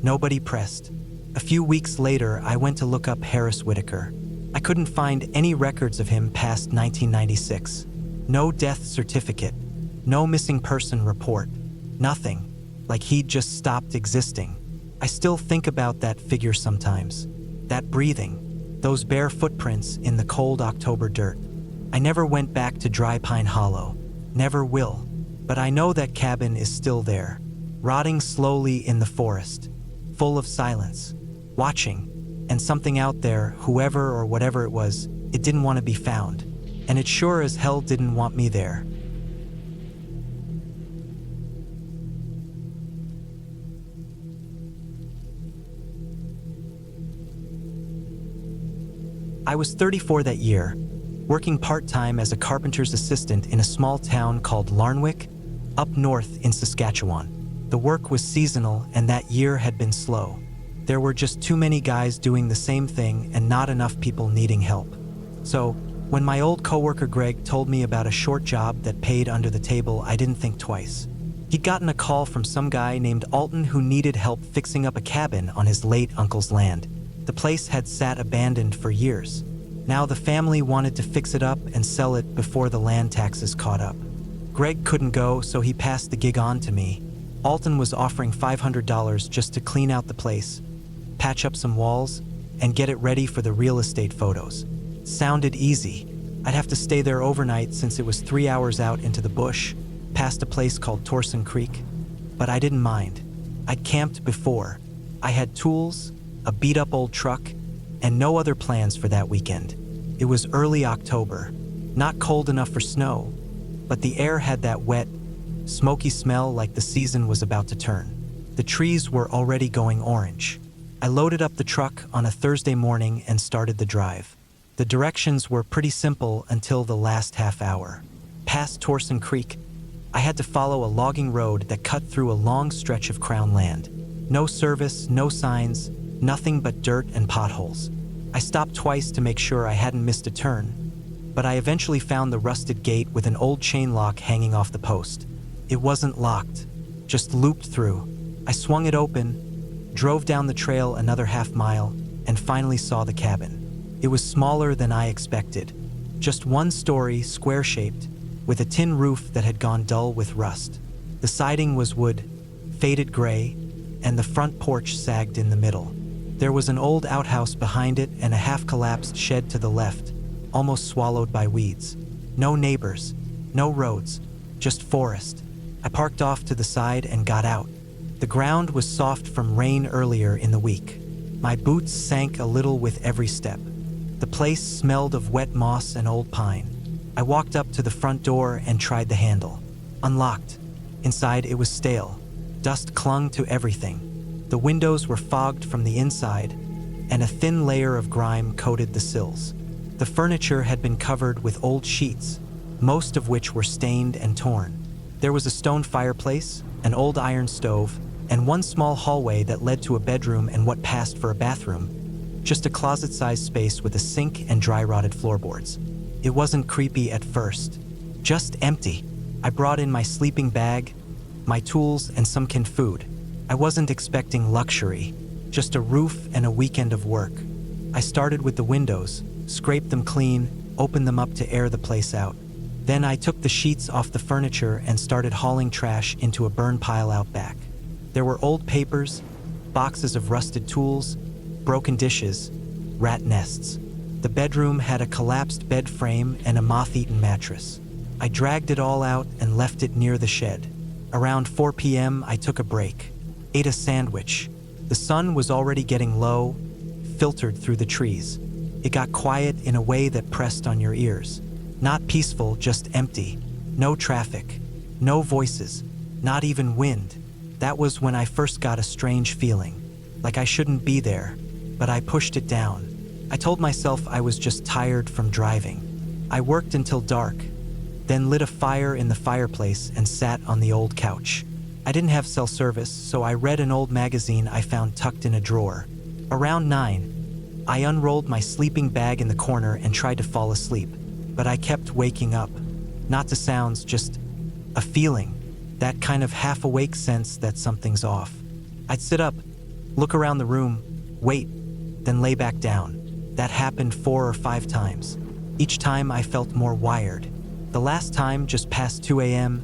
Speaker 1: Nobody pressed. A few weeks later, I went to look up Harris Whitaker. I couldn't find any records of him past 1996. No death certificate. No missing person report. Nothing. Like he'd just stopped existing. I still think about that figure sometimes. That breathing. Those bare footprints in the cold October dirt. I never went back to Dry Pine Hollow. Never will. But I know that cabin is still there, rotting slowly in the forest, full of silence, watching, and something out there, whoever or whatever it was, it didn't want to be found. And it sure as hell didn't want me there. I was 34 that year, working part-time as a carpenter's assistant in a small town called Larnwick, up north in Saskatchewan. The work was seasonal and that year had been slow. There were just too many guys doing the same thing and not enough people needing help. So, when my old coworker Greg told me about a short job that paid under the table, I didn't think twice. He'd gotten a call from some guy named Alton who needed help fixing up a cabin on his late uncle's land. The place had sat abandoned for years. Now the family wanted to fix it up and sell it before the land taxes caught up. Greg couldn't go, so he passed the gig on to me. Alton was offering $500 just to clean out the place, patch up some walls, and get it ready for the real estate photos. Sounded easy. I'd have to stay there overnight since it was 3 hours out into the bush, past a place called Torson Creek. But I didn't mind. I'd camped before. I had tools, a beat-up old truck, and no other plans for that weekend. It was early October, not cold enough for snow, but the air had that wet, smoky smell like the season was about to turn. The trees were already going orange. I loaded up the truck on a Thursday morning and started the drive. The directions were pretty simple until the last half hour. Past Torson Creek, I had to follow a logging road that cut through a long stretch of Crown land. No service, no signs, nothing but dirt and potholes. I stopped twice to make sure I hadn't missed a turn, but I eventually found the rusted gate with an old chain lock hanging off the post. It wasn't locked, just looped through. I swung it open, drove down the trail another half mile, and finally saw the cabin. It was smaller than I expected. Just one story, square-shaped, with a tin roof that had gone dull with rust. The siding was wood, faded gray, and the front porch sagged in the middle. There was an old outhouse behind it and a half-collapsed shed to the left, almost swallowed by weeds. No neighbors, no roads, just forest. I parked off to the side and got out. The ground was soft from rain earlier in the week. My boots sank a little with every step. The place smelled of wet moss and old pine. I walked up to the front door and tried the handle. Unlocked. Inside it was stale. Dust clung to everything. The windows were fogged from the inside, and a thin layer of grime coated the sills. The furniture had been covered with old sheets, most of which were stained and torn. There was a stone fireplace, an old iron stove, and one small hallway that led to a bedroom and what passed for a bathroom, just a closet-sized space with a sink and dry-rotted floorboards. It wasn't creepy at first, just empty. I brought in my sleeping bag, my tools, and some canned food. I wasn't expecting luxury, just a roof and a weekend of work. I started with the windows, scraped them clean, opened them up to air the place out. Then I took the sheets off the furniture and started hauling trash into a burn pile out back. There were old papers, boxes of rusted tools, broken dishes, rat nests. The bedroom had a collapsed bed frame and a moth-eaten mattress. I dragged it all out and left it near the shed. Around 4 p.m., I took a break, ate a sandwich. The sun was already getting low, filtered through the trees. It got quiet in a way that pressed on your ears. Not peaceful, just empty. No traffic, no voices, not even wind. That was when I first got a strange feeling, like I shouldn't be there, but I pushed it down. I told myself I was just tired from driving. I worked until dark, then lit a fire in the fireplace and sat on the old couch. I didn't have cell service, so I read an old magazine I found tucked in a drawer. Around 9, I unrolled my sleeping bag in the corner and tried to fall asleep, but I kept waking up. Not to sounds, just a feeling, that kind of half-awake sense that something's off. I'd sit up, look around the room, wait, then lay back down. That happened 4 or 5 times. Each time I felt more wired. The last time, just past 2 a.m.,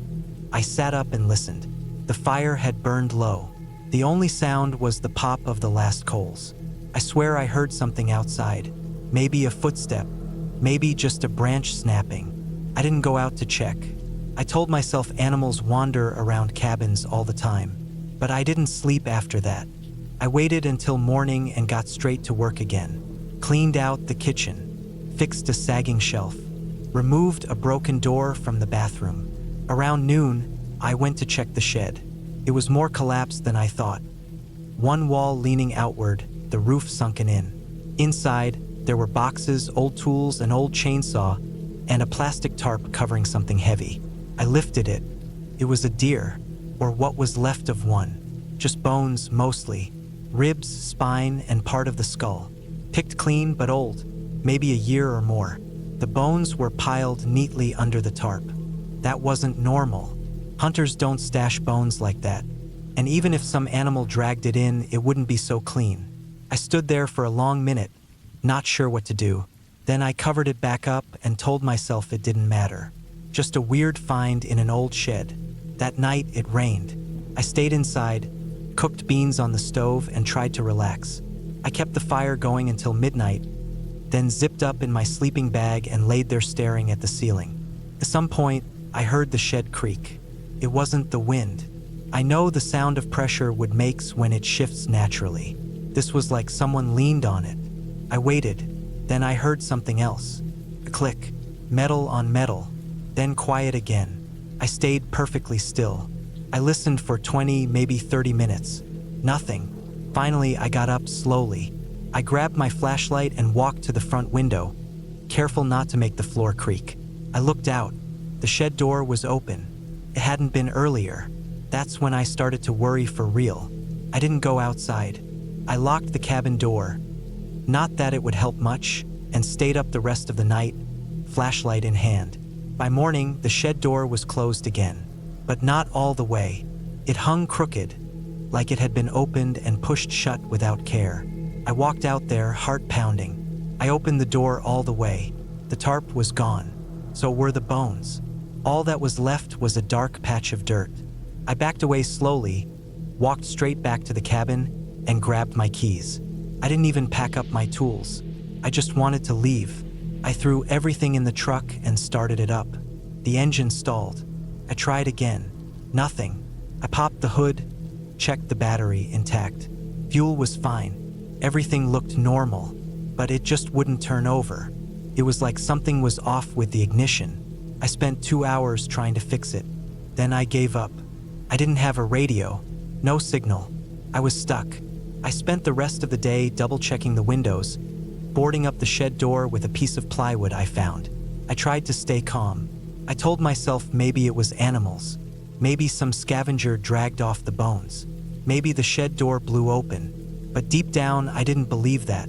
Speaker 1: I sat up and listened. The fire had burned low. The only sound was the pop of the last coals. I swear I heard something outside. Maybe a footstep. Maybe just a branch snapping. I didn't go out to check. I told myself animals wander around cabins all the time. But I didn't sleep after that. I waited until morning and got straight to work again. Cleaned out the kitchen, fixed a sagging shelf, removed a broken door from the bathroom. Around noon, I went to check the shed. It was more collapsed than I thought. One wall leaning outward, the roof sunken in. Inside, there were boxes, old tools, an old chainsaw, and a plastic tarp covering something heavy. I lifted it. It was a deer, or what was left of one. Just bones, mostly. Ribs, spine, and part of the skull. Picked clean but old, maybe a year or more. The bones were piled neatly under the tarp. That wasn't normal. Hunters don't stash bones like that. And even if some animal dragged it in, it wouldn't be so clean. I stood there for a long minute, not sure what to do. Then I covered it back up and told myself it didn't matter. Just a weird find in an old shed. That night, it rained. I stayed inside, cooked beans on the stove, and tried to relax. I kept the fire going until midnight, then zipped up in my sleeping bag and laid there staring at the ceiling. At some point, I heard the shed creak. It wasn't the wind. I know the sound of pressure would make when it shifts naturally. This was like someone leaned on it. I waited, then I heard something else. A click, metal on metal, then quiet again. I stayed perfectly still. I listened for 20, maybe 30 minutes. Nothing. Finally, I got up slowly. I grabbed my flashlight and walked to the front window, careful not to make the floor creak. I looked out. The shed door was open. It hadn't been earlier. That's when I started to worry for real. I didn't go outside. I locked the cabin door. Not that it would help much, and stayed up the rest of the night, flashlight in hand. By morning, the shed door was closed again, but not all the way. It hung crooked, like it had been opened and pushed shut without care. I walked out there, heart pounding. I opened the door all the way. The tarp was gone. So were the bones. All that was left was a dark patch of dirt. I backed away slowly, walked straight back to the cabin, and grabbed my keys. I didn't even pack up my tools. I just wanted to leave. I threw everything in the truck and started it up. The engine stalled. I tried again. Nothing. I popped the hood, checked the battery intact. Fuel was fine. Everything looked normal, but it just wouldn't turn over. It was like something was off with the ignition. I spent 2 hours trying to fix it. Then I gave up. I didn't have a radio, no signal. I was stuck. I spent the rest of the day double-checking the windows, boarding up the shed door with a piece of plywood I found. I tried to stay calm. I told myself maybe it was animals. Maybe some scavenger dragged off the bones. Maybe the shed door blew open. But deep down, I didn't believe that.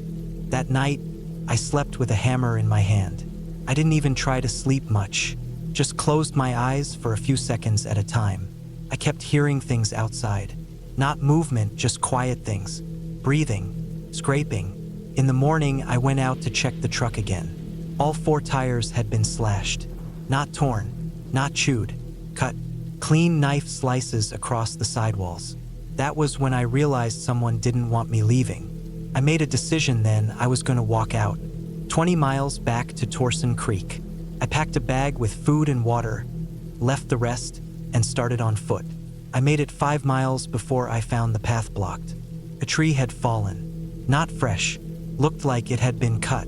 Speaker 1: That night, I slept with a hammer in my hand. I didn't even try to sleep much, just closed my eyes for a few seconds at a time. I kept hearing things outside. Not movement, just quiet things. Breathing, scraping. In the morning, I went out to check the truck again. All 4 tires had been slashed. Not torn, not chewed, cut. Clean knife slices across the sidewalls. That was when I realized someone didn't want me leaving. I made a decision then. I was going to walk out. 20 miles back to Torsen Creek. I packed a bag with food and water, left the rest, and started on foot. I made it 5 miles before I found the path blocked. A tree had fallen. Not fresh. Looked like it had been cut.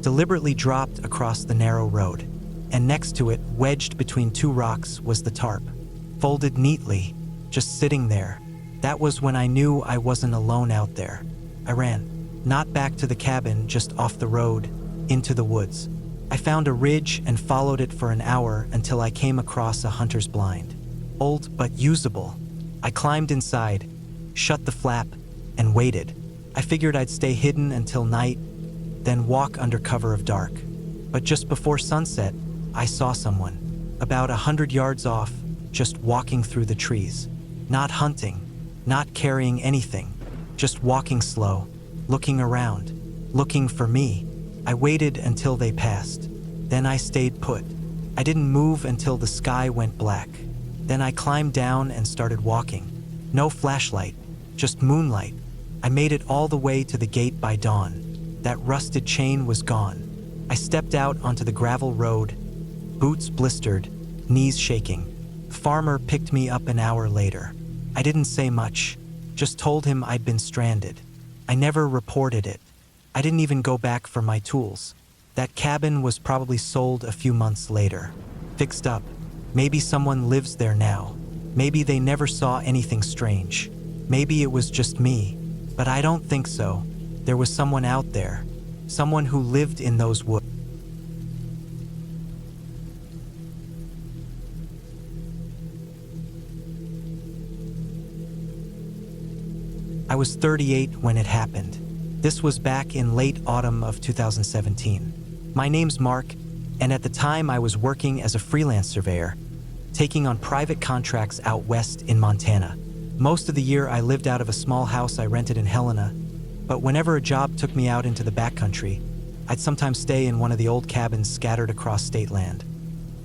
Speaker 1: Deliberately dropped across the narrow road. And next to it, wedged between two rocks, was the tarp. Folded neatly, just sitting there. That was when I knew I wasn't alone out there. I ran. Not back to the cabin, just off the road, into the woods. I found a ridge and followed it for an hour until I came across a hunter's blind. Old but usable. I climbed inside, shut the flap, and waited. I figured I'd stay hidden until night, then walk under cover of dark. But just before sunset, I saw someone, about 100 yards off, just walking through the trees. Not hunting, not carrying anything, just walking slow, looking around, looking for me. I waited until they passed. Then I stayed put. I didn't move until the sky went black. Then I climbed down and started walking. No flashlight, just moonlight. I made it all the way to the gate by dawn. That rusted chain was gone. I stepped out onto the gravel road, boots blistered, knees shaking. The farmer picked me up an hour later. I didn't say much, just told him I'd been stranded. I never reported it. I didn't even go back for my tools. That cabin was probably sold a few months later. Fixed up. Maybe someone lives there now. Maybe they never saw anything strange. Maybe it was just me. But I don't think so. There was someone out there. Someone who lived in those woods. I was 38 when it happened. This was back in late autumn of 2017. My name's Mark, and at the time I was working as a freelance surveyor, taking on private contracts out west in Montana. Most of the year I lived out of a small house I rented in Helena, but whenever a job took me out into the backcountry, I'd sometimes stay in one of the old cabins scattered across state land,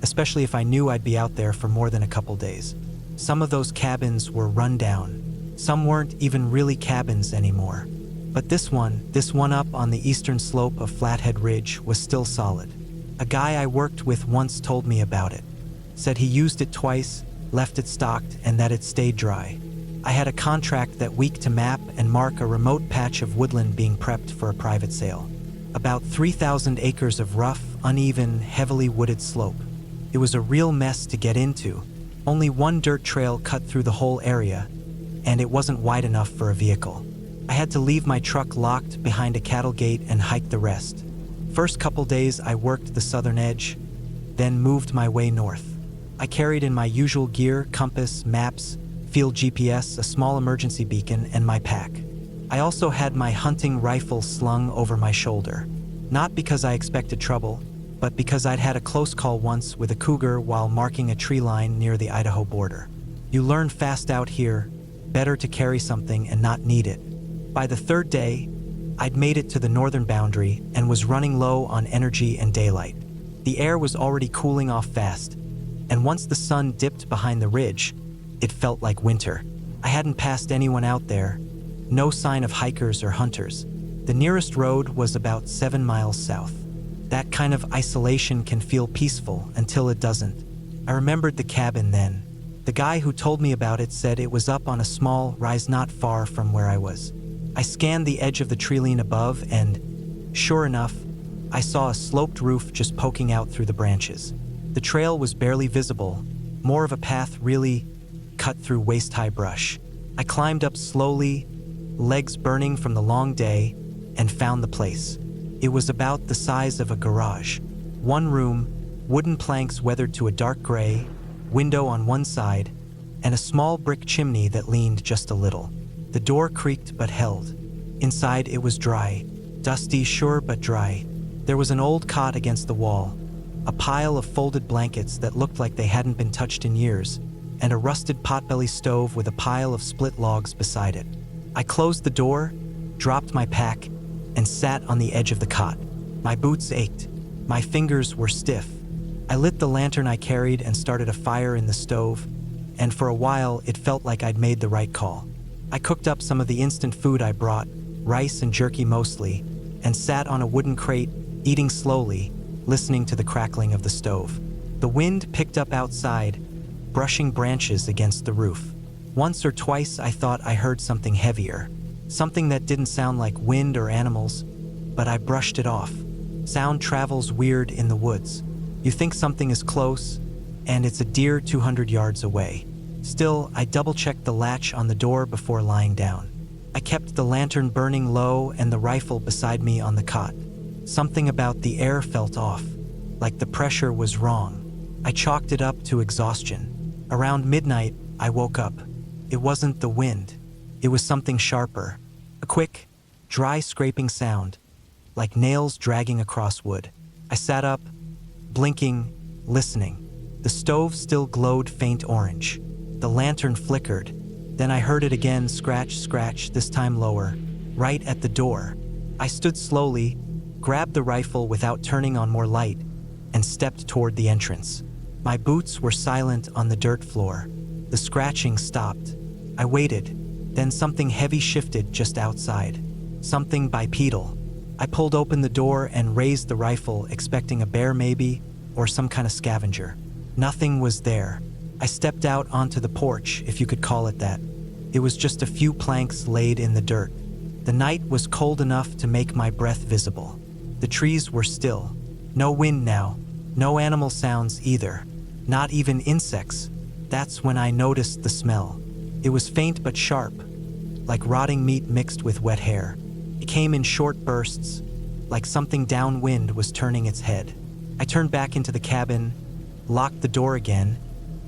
Speaker 1: especially if I knew I'd be out there for more than a couple days. Some of those cabins were run down. Some weren't even really cabins anymore. But this one up on the eastern slope of Flathead Ridge was still solid. A guy I worked with once told me about it. Said he used it twice, left it stocked, and that it stayed dry. I had a contract that week to map and mark a remote patch of woodland being prepped for a private sale. About 3,000 acres of rough, uneven, heavily wooded slope. It was a real mess to get into. Only one dirt trail cut through the whole area, and it wasn't wide enough for a vehicle. I had to leave my truck locked behind a cattle gate and hike the rest. First couple days I worked the southern edge, then moved my way north. I carried in my usual gear, compass, maps, field GPS, a small emergency beacon, and my pack. I also had my hunting rifle slung over my shoulder. Not because I expected trouble, but because I'd had a close call once with a cougar while marking a tree line near the Idaho border. You learn fast out here, better to carry something and not need it. By the third day, I'd made it to the northern boundary and was running low on energy and daylight. The air was already cooling off fast, and once the sun dipped behind the ridge, it felt like winter. I hadn't passed anyone out there, no sign of hikers or hunters. The nearest road was about 7 miles south. That kind of isolation can feel peaceful until it doesn't. I remembered the cabin then. The guy who told me about it said it was up on a small rise not far from where I was. I scanned the edge of the tree-line above and, sure enough, I saw a sloped roof just poking out through the branches. The trail was barely visible, more of a path really cut through waist-high brush. I climbed up slowly, legs burning from the long day, and found the place. It was about the size of a garage. One room, wooden planks weathered to a dark gray, window on one side, and a small brick chimney that leaned just a little. The door creaked but held. Inside it was dry, dusty, sure, but dry. There was an old cot against the wall, a pile of folded blankets that looked like they hadn't been touched in years, and a rusted potbelly stove with a pile of split logs beside it. I closed the door, dropped my pack, and sat on the edge of the cot. My boots ached. My fingers were stiff. I lit the lantern I carried and started a fire in the stove, and for a while it felt like I'd made the right call. I cooked up some of the instant food I brought, rice and jerky mostly, and sat on a wooden crate, eating slowly, listening to the crackling of the stove. The wind picked up outside, brushing branches against the roof. Once or twice I thought I heard something heavier, something that didn't sound like wind or animals, but I brushed it off. Sound travels weird in the woods. You think something is close, and it's a deer 200 yards away. Still, I double-checked the latch on the door before lying down. I kept the lantern burning low and the rifle beside me on the cot. Something about the air felt off, like the pressure was wrong. I chalked it up to exhaustion. Around midnight, I woke up. It wasn't the wind. It was something sharper. A quick, dry scraping sound, like nails dragging across wood. I sat up, blinking, listening. The stove still glowed faint orange. The lantern flickered. Then I heard it again, scratch, scratch, this time lower, right at the door. I stood slowly, grabbed the rifle without turning on more light, and stepped toward the entrance. My boots were silent on the dirt floor. The scratching stopped. I waited. Then something heavy shifted just outside. Something bipedal. I pulled open the door and raised the rifle, expecting a bear maybe, or some kind of scavenger. Nothing was there. I stepped out onto the porch, if you could call it that. It was just a few planks laid in the dirt. The night was cold enough to make my breath visible. The trees were still. No wind now. No animal sounds either. Not even insects. That's when I noticed the smell. It was faint but sharp, like rotting meat mixed with wet hair. It came in short bursts, like something downwind was turning its head. I turned back into the cabin, locked the door again,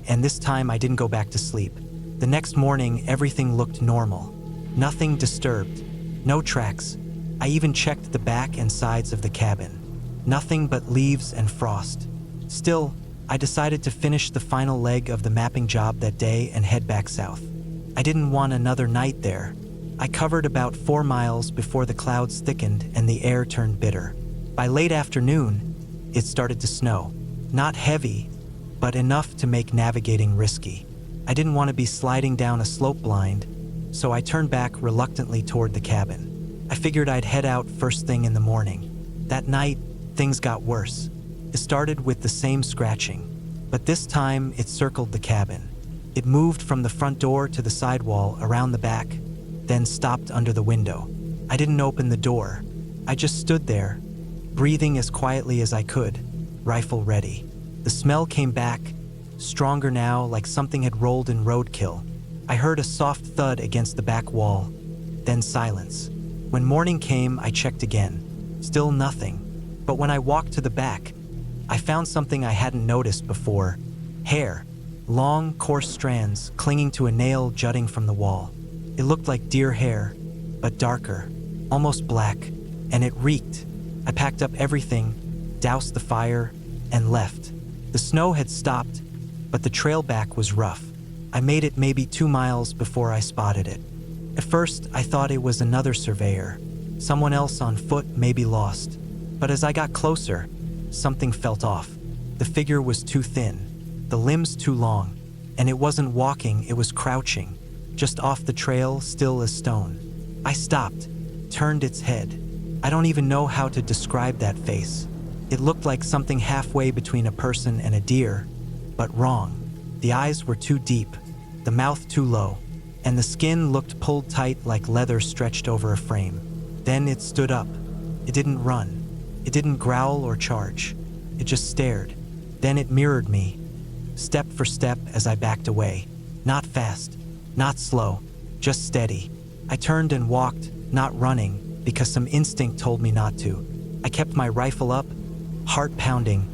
Speaker 1: and this time I didn't go back to sleep. The next morning, everything looked normal. Nothing disturbed. No tracks. I even checked the back and sides of the cabin. Nothing but leaves and frost. Still, I decided to finish the final leg of the mapping job that day and head back south. I didn't want another night there. I covered about 4 miles before the clouds thickened and the air turned bitter. By late afternoon, it started to snow. Not heavy, but enough to make navigating risky. I didn't want to be sliding down a slope blind, so I turned back reluctantly toward the cabin. I figured I'd head out first thing in the morning. That night, things got worse. It started with the same scratching, but this time it circled the cabin. It moved from the front door to the sidewall around the back, then stopped under the window. I didn't open the door. I just stood there, breathing as quietly as I could, rifle ready. The smell came back, stronger now, like something had rolled in roadkill. I heard a soft thud against the back wall, then silence. When morning came, I checked again. Still nothing. But when I walked to the back, I found something I hadn't noticed before. Hair. Long, coarse strands clinging to a nail jutting from the wall. It looked like deer hair, but darker, almost black, and it reeked. I packed up everything, doused the fire, and left. The snow had stopped, but the trail back was rough. I made it maybe 2 miles before I spotted it. At first, I thought it was another surveyor, someone else on foot, maybe lost. But as I got closer, something felt off. The figure was too thin, the limbs too long, and it wasn't walking, it was crouching, just off the trail, still as stone. I stopped, turned its head. I don't even know how to describe that face. It looked like something halfway between a person and a deer, but wrong. The eyes were too deep, the mouth too low, and the skin looked pulled tight like leather stretched over a frame. Then it stood up. It didn't run. It didn't growl or charge. It just stared. Then it mirrored me, step for step as I backed away. Not fast, not slow, just steady. I turned and walked, not running, because some instinct told me not to. I kept my rifle up, heart pounding,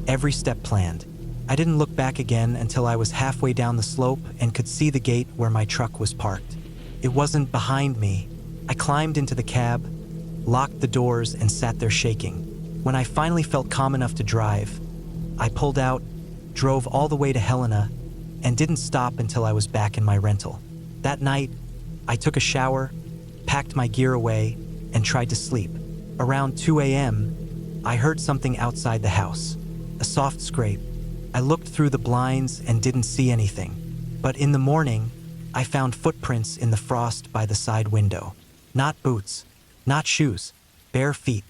Speaker 1: every step planned. I didn't look back again until I was halfway down the slope and could see the gate where my truck was parked. It wasn't behind me. I climbed into the cab, locked the doors, and sat there shaking. When I finally felt calm enough to drive, I pulled out, drove all the way to Helena, and didn't stop until I was back in my rental. That night, I took a shower, packed my gear away, and tried to sleep. Around 2 a.m., I heard something outside the house, a soft scrape. I looked through the blinds and didn't see anything. But in the morning, I found footprints in the frost by the side window. Not boots, not shoes, bare feet.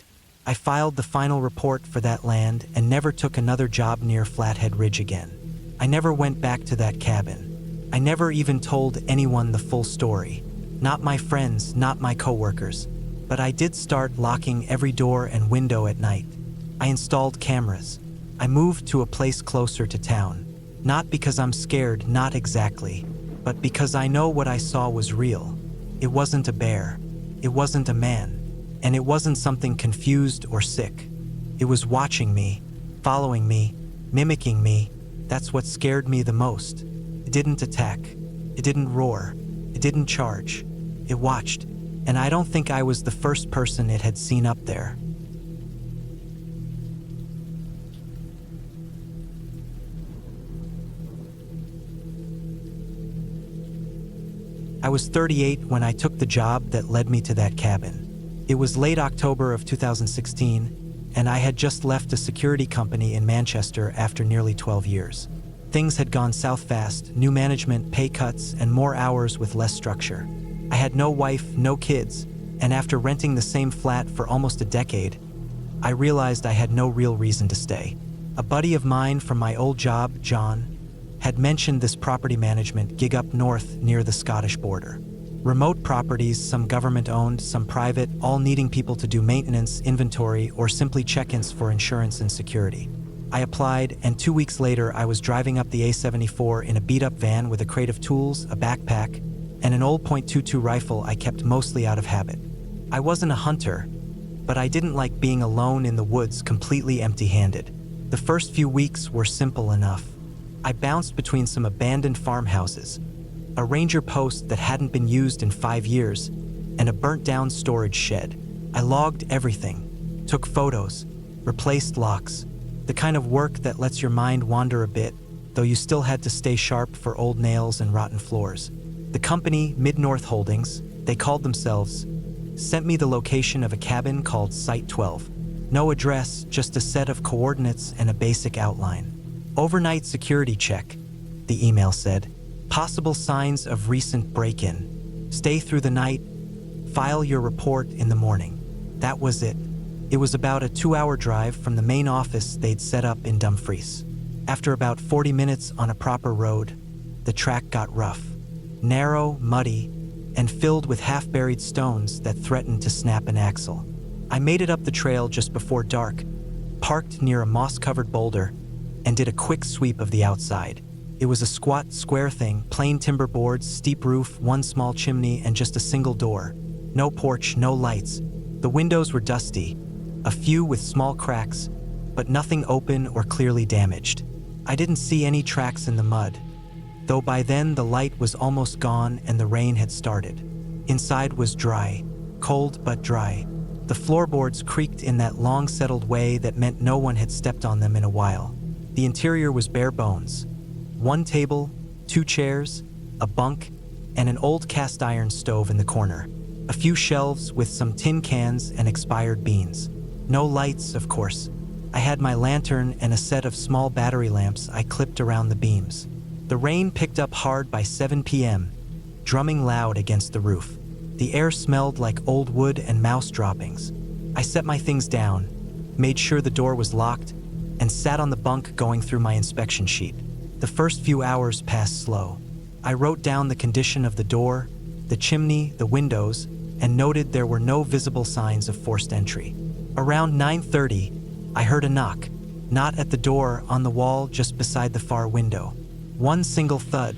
Speaker 1: I filed the final report for that land and never took another job near Flathead Ridge again. I never went back to that cabin. I never even told anyone the full story. Not my friends, not my coworkers. But I did start locking every door and window at night. I installed cameras. I moved to a place closer to town. Not because I'm scared, not exactly, but because I know what I saw was real. It wasn't a bear. It wasn't a man. And it wasn't something confused or sick. It was watching me, following me, mimicking me. That's what scared me the most. It didn't attack. It didn't roar. It didn't charge. It watched. And I don't think I was the first person it had seen up there. I was 38 when I took the job that led me to that cabin. It was late October of 2016, and I had just left a security company in Manchester after nearly 12 years. Things had gone south fast, new management, pay cuts, and more hours with less structure. I had no wife, no kids, and after renting the same flat for almost a decade, I realized I had no real reason to stay. A buddy of mine from my old job, John, had mentioned this property management gig up north near the Scottish border. Remote properties, some government-owned, some private, all needing people to do maintenance, inventory, or simply check-ins for insurance and security. I applied, and 2 weeks later I was driving up the A74 in a beat-up van with a crate of tools, a backpack, and an old .22 rifle I kept mostly out of habit. I wasn't a hunter, but I didn't like being alone in the woods completely empty-handed. The first few weeks were simple enough. I bounced between some abandoned farmhouses, a ranger post that hadn't been used in 5 years, and a burnt-down storage shed. I logged everything, took photos, replaced locks, the kind of work that lets your mind wander a bit, though you still had to stay sharp for old nails and rotten floors. The company, Mid-North Holdings, they called themselves, sent me the location of a cabin called Site 12. No address, just a set of coordinates and a basic outline. Overnight security check, the email said. Possible signs of recent break-in. Stay through the night. File your report in the morning. That was it. It was about a 2-hour drive from the main office they'd set up in Dumfries. After about 40 minutes on a proper road, the track got rough. Narrow, muddy, and filled with half-buried stones that threatened to snap an axle. I made it up the trail just before dark, parked near a moss-covered boulder, and did a quick sweep of the outside. It was a squat, square thing, plain timber boards, steep roof, one small chimney, and just a single door. No porch, no lights. The windows were dusty, a few with small cracks, but nothing open or clearly damaged. I didn't see any tracks in the mud, though by then the light was almost gone and the rain had started. Inside was dry, cold but dry. The floorboards creaked in that long-settled way that meant no one had stepped on them in a while. The interior was bare bones. 1 table, 2 chairs, a bunk, and an old cast-iron stove in the corner. A few shelves with some tin cans and expired beans. No lights, of course. I had my lantern and a set of small battery lamps I clipped around the beams. The rain picked up hard by 7 p.m., drumming loud against the roof. The air smelled like old wood and mouse droppings. I set my things down, made sure the door was locked, and sat on the bunk going through my inspection sheet. The first few hours passed slow. I wrote down the condition of the door, the chimney, the windows, and noted there were no visible signs of forced entry. Around 9:30, I heard a knock, not at the door, on the wall just beside the far window. One single thud,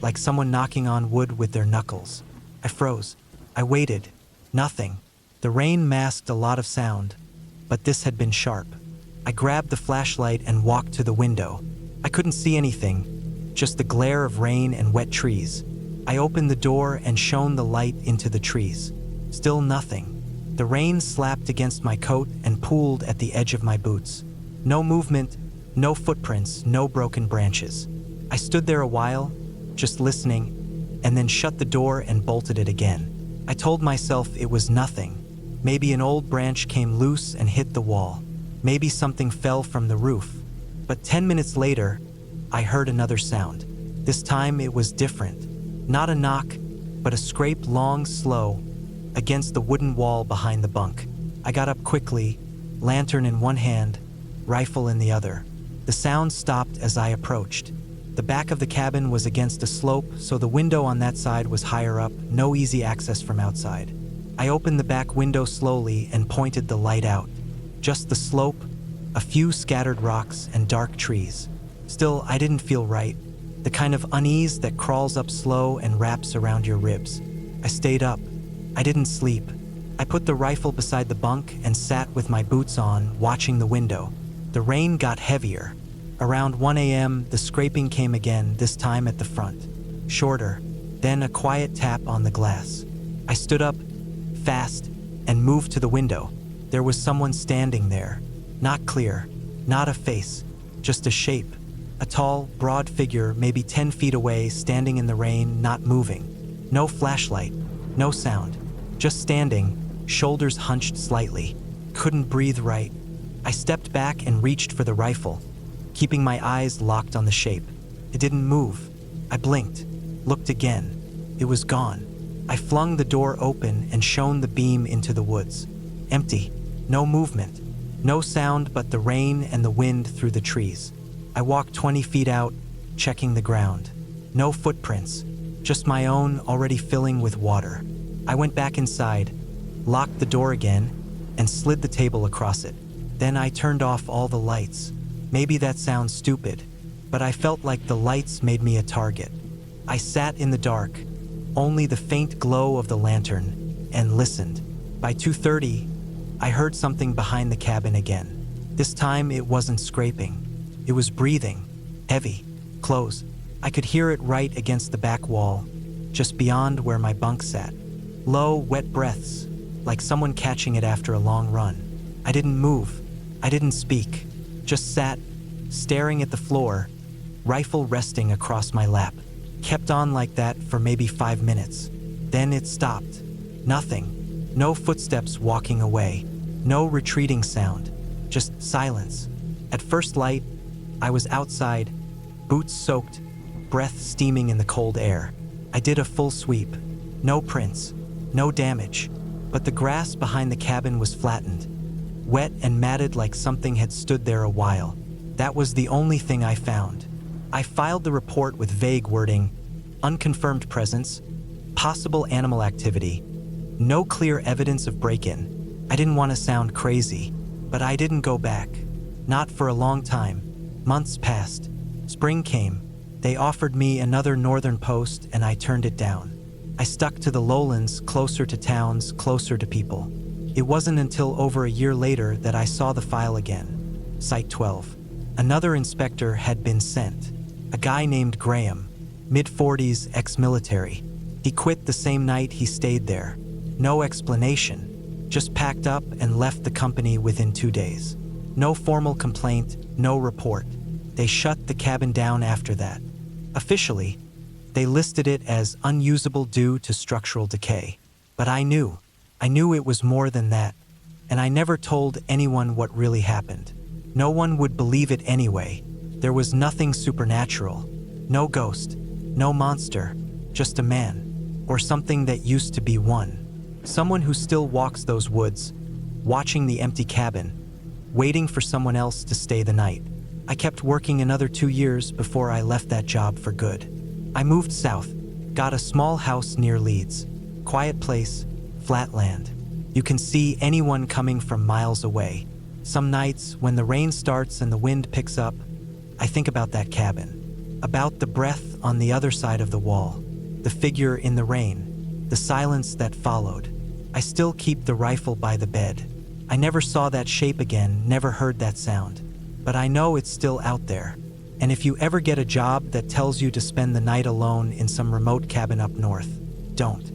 Speaker 1: like someone knocking on wood with their knuckles. I froze. I waited. Nothing. The rain masked a lot of sound, but this had been sharp. I grabbed the flashlight and walked to the window. I couldn't see anything, just the glare of rain and wet trees. I opened the door and shone the light into the trees. Still nothing. The rain slapped against my coat and pooled at the edge of my boots. No movement, no footprints, no broken branches. I stood there a while, just listening, and then shut the door and bolted it again. I told myself it was nothing. Maybe an old branch came loose and hit the wall. Maybe something fell from the roof. But 10 minutes later, I heard another sound. This time it was different. Not a knock, but a scrape long, slow, against the wooden wall behind the bunk. I got up quickly, lantern in one hand, rifle in the other. The sound stopped as I approached. The back of the cabin was against a slope, so the window on that side was higher up, no easy access from outside. I opened the back window slowly and pointed the light out. Just the slope, a few scattered rocks, and dark trees. Still, I didn't feel right. The kind of unease that crawls up slow and wraps around your ribs. I stayed up. I didn't sleep. I put the rifle beside the bunk and sat with my boots on, watching the window. The rain got heavier. Around 1 a.m., the scraping came again, this time at the front. Shorter, then a quiet tap on the glass. I stood up, fast, and moved to the window. There was someone standing there. Not clear, not a face, just a shape. A tall, broad figure, maybe 10 feet away, standing in the rain, not moving. No flashlight, no sound. Just standing, shoulders hunched slightly. Couldn't breathe right. I stepped back and reached for the rifle, keeping my eyes locked on the shape. It didn't move. I blinked, looked again. It was gone. I flung the door open and shone the beam into the woods. Empty. No movement. No sound but the rain and the wind through the trees. I walked 20 feet out, checking the ground. No footprints, just my own already filling with water. I went back inside, locked the door again, and slid the table across it. Then I turned off all the lights. Maybe that sounds stupid, but I felt like the lights made me a target. I sat in the dark, only the faint glow of the lantern, and listened. By 2:30, I heard something behind the cabin again. This time it wasn't scraping. It was breathing, heavy, close. I could hear it right against the back wall, just beyond where my bunk sat. Low, wet breaths, like someone catching it after a long run. I didn't move. I didn't speak. Just sat, staring at the floor, rifle resting across my lap. Kept on like that for maybe 5 minutes. Then it stopped. Nothing. No footsteps walking away. No retreating sound. Just silence. At first light, I was outside, boots soaked, breath steaming in the cold air. I did a full sweep. No prints, no damage, but the grass behind the cabin was flattened, wet and matted like something had stood there a while. That was the only thing I found. I filed the report with vague wording, unconfirmed presence, possible animal activity, no clear evidence of break-in. I didn't want to sound crazy, but I didn't go back. Not for a long time. Months passed. Spring came. They offered me another northern post and I turned it down. I stuck to the lowlands, closer to towns, closer to people. It wasn't until over a year later that I saw the file again. Site 12. Another inspector had been sent. A guy named Graham, mid-40s, ex-military. He quit the same night he stayed there. No explanation. Just packed up and left the company within 2 days. No formal complaint, no report. They shut the cabin down after that. Officially, they listed it as unusable due to structural decay. But I knew it was more than that, and I never told anyone what really happened. No one would believe it anyway. There was nothing supernatural. No ghost, no monster, just a man, or something that used to be one. Someone who still walks those woods, watching the empty cabin, waiting for someone else to stay the night. I kept working another 2 years before I left that job for good. I moved south, got a small house near Leeds. Quiet place, flat land. You can see anyone coming from miles away. Some nights, when the rain starts and the wind picks up, I think about that cabin. About the breath on the other side of the wall, the figure in the rain, the silence that followed. I still keep the rifle by the bed. I never saw that shape again, never heard that sound. But I know it's still out there. And if you ever get a job that tells you to spend the night alone in some remote cabin up north, don't.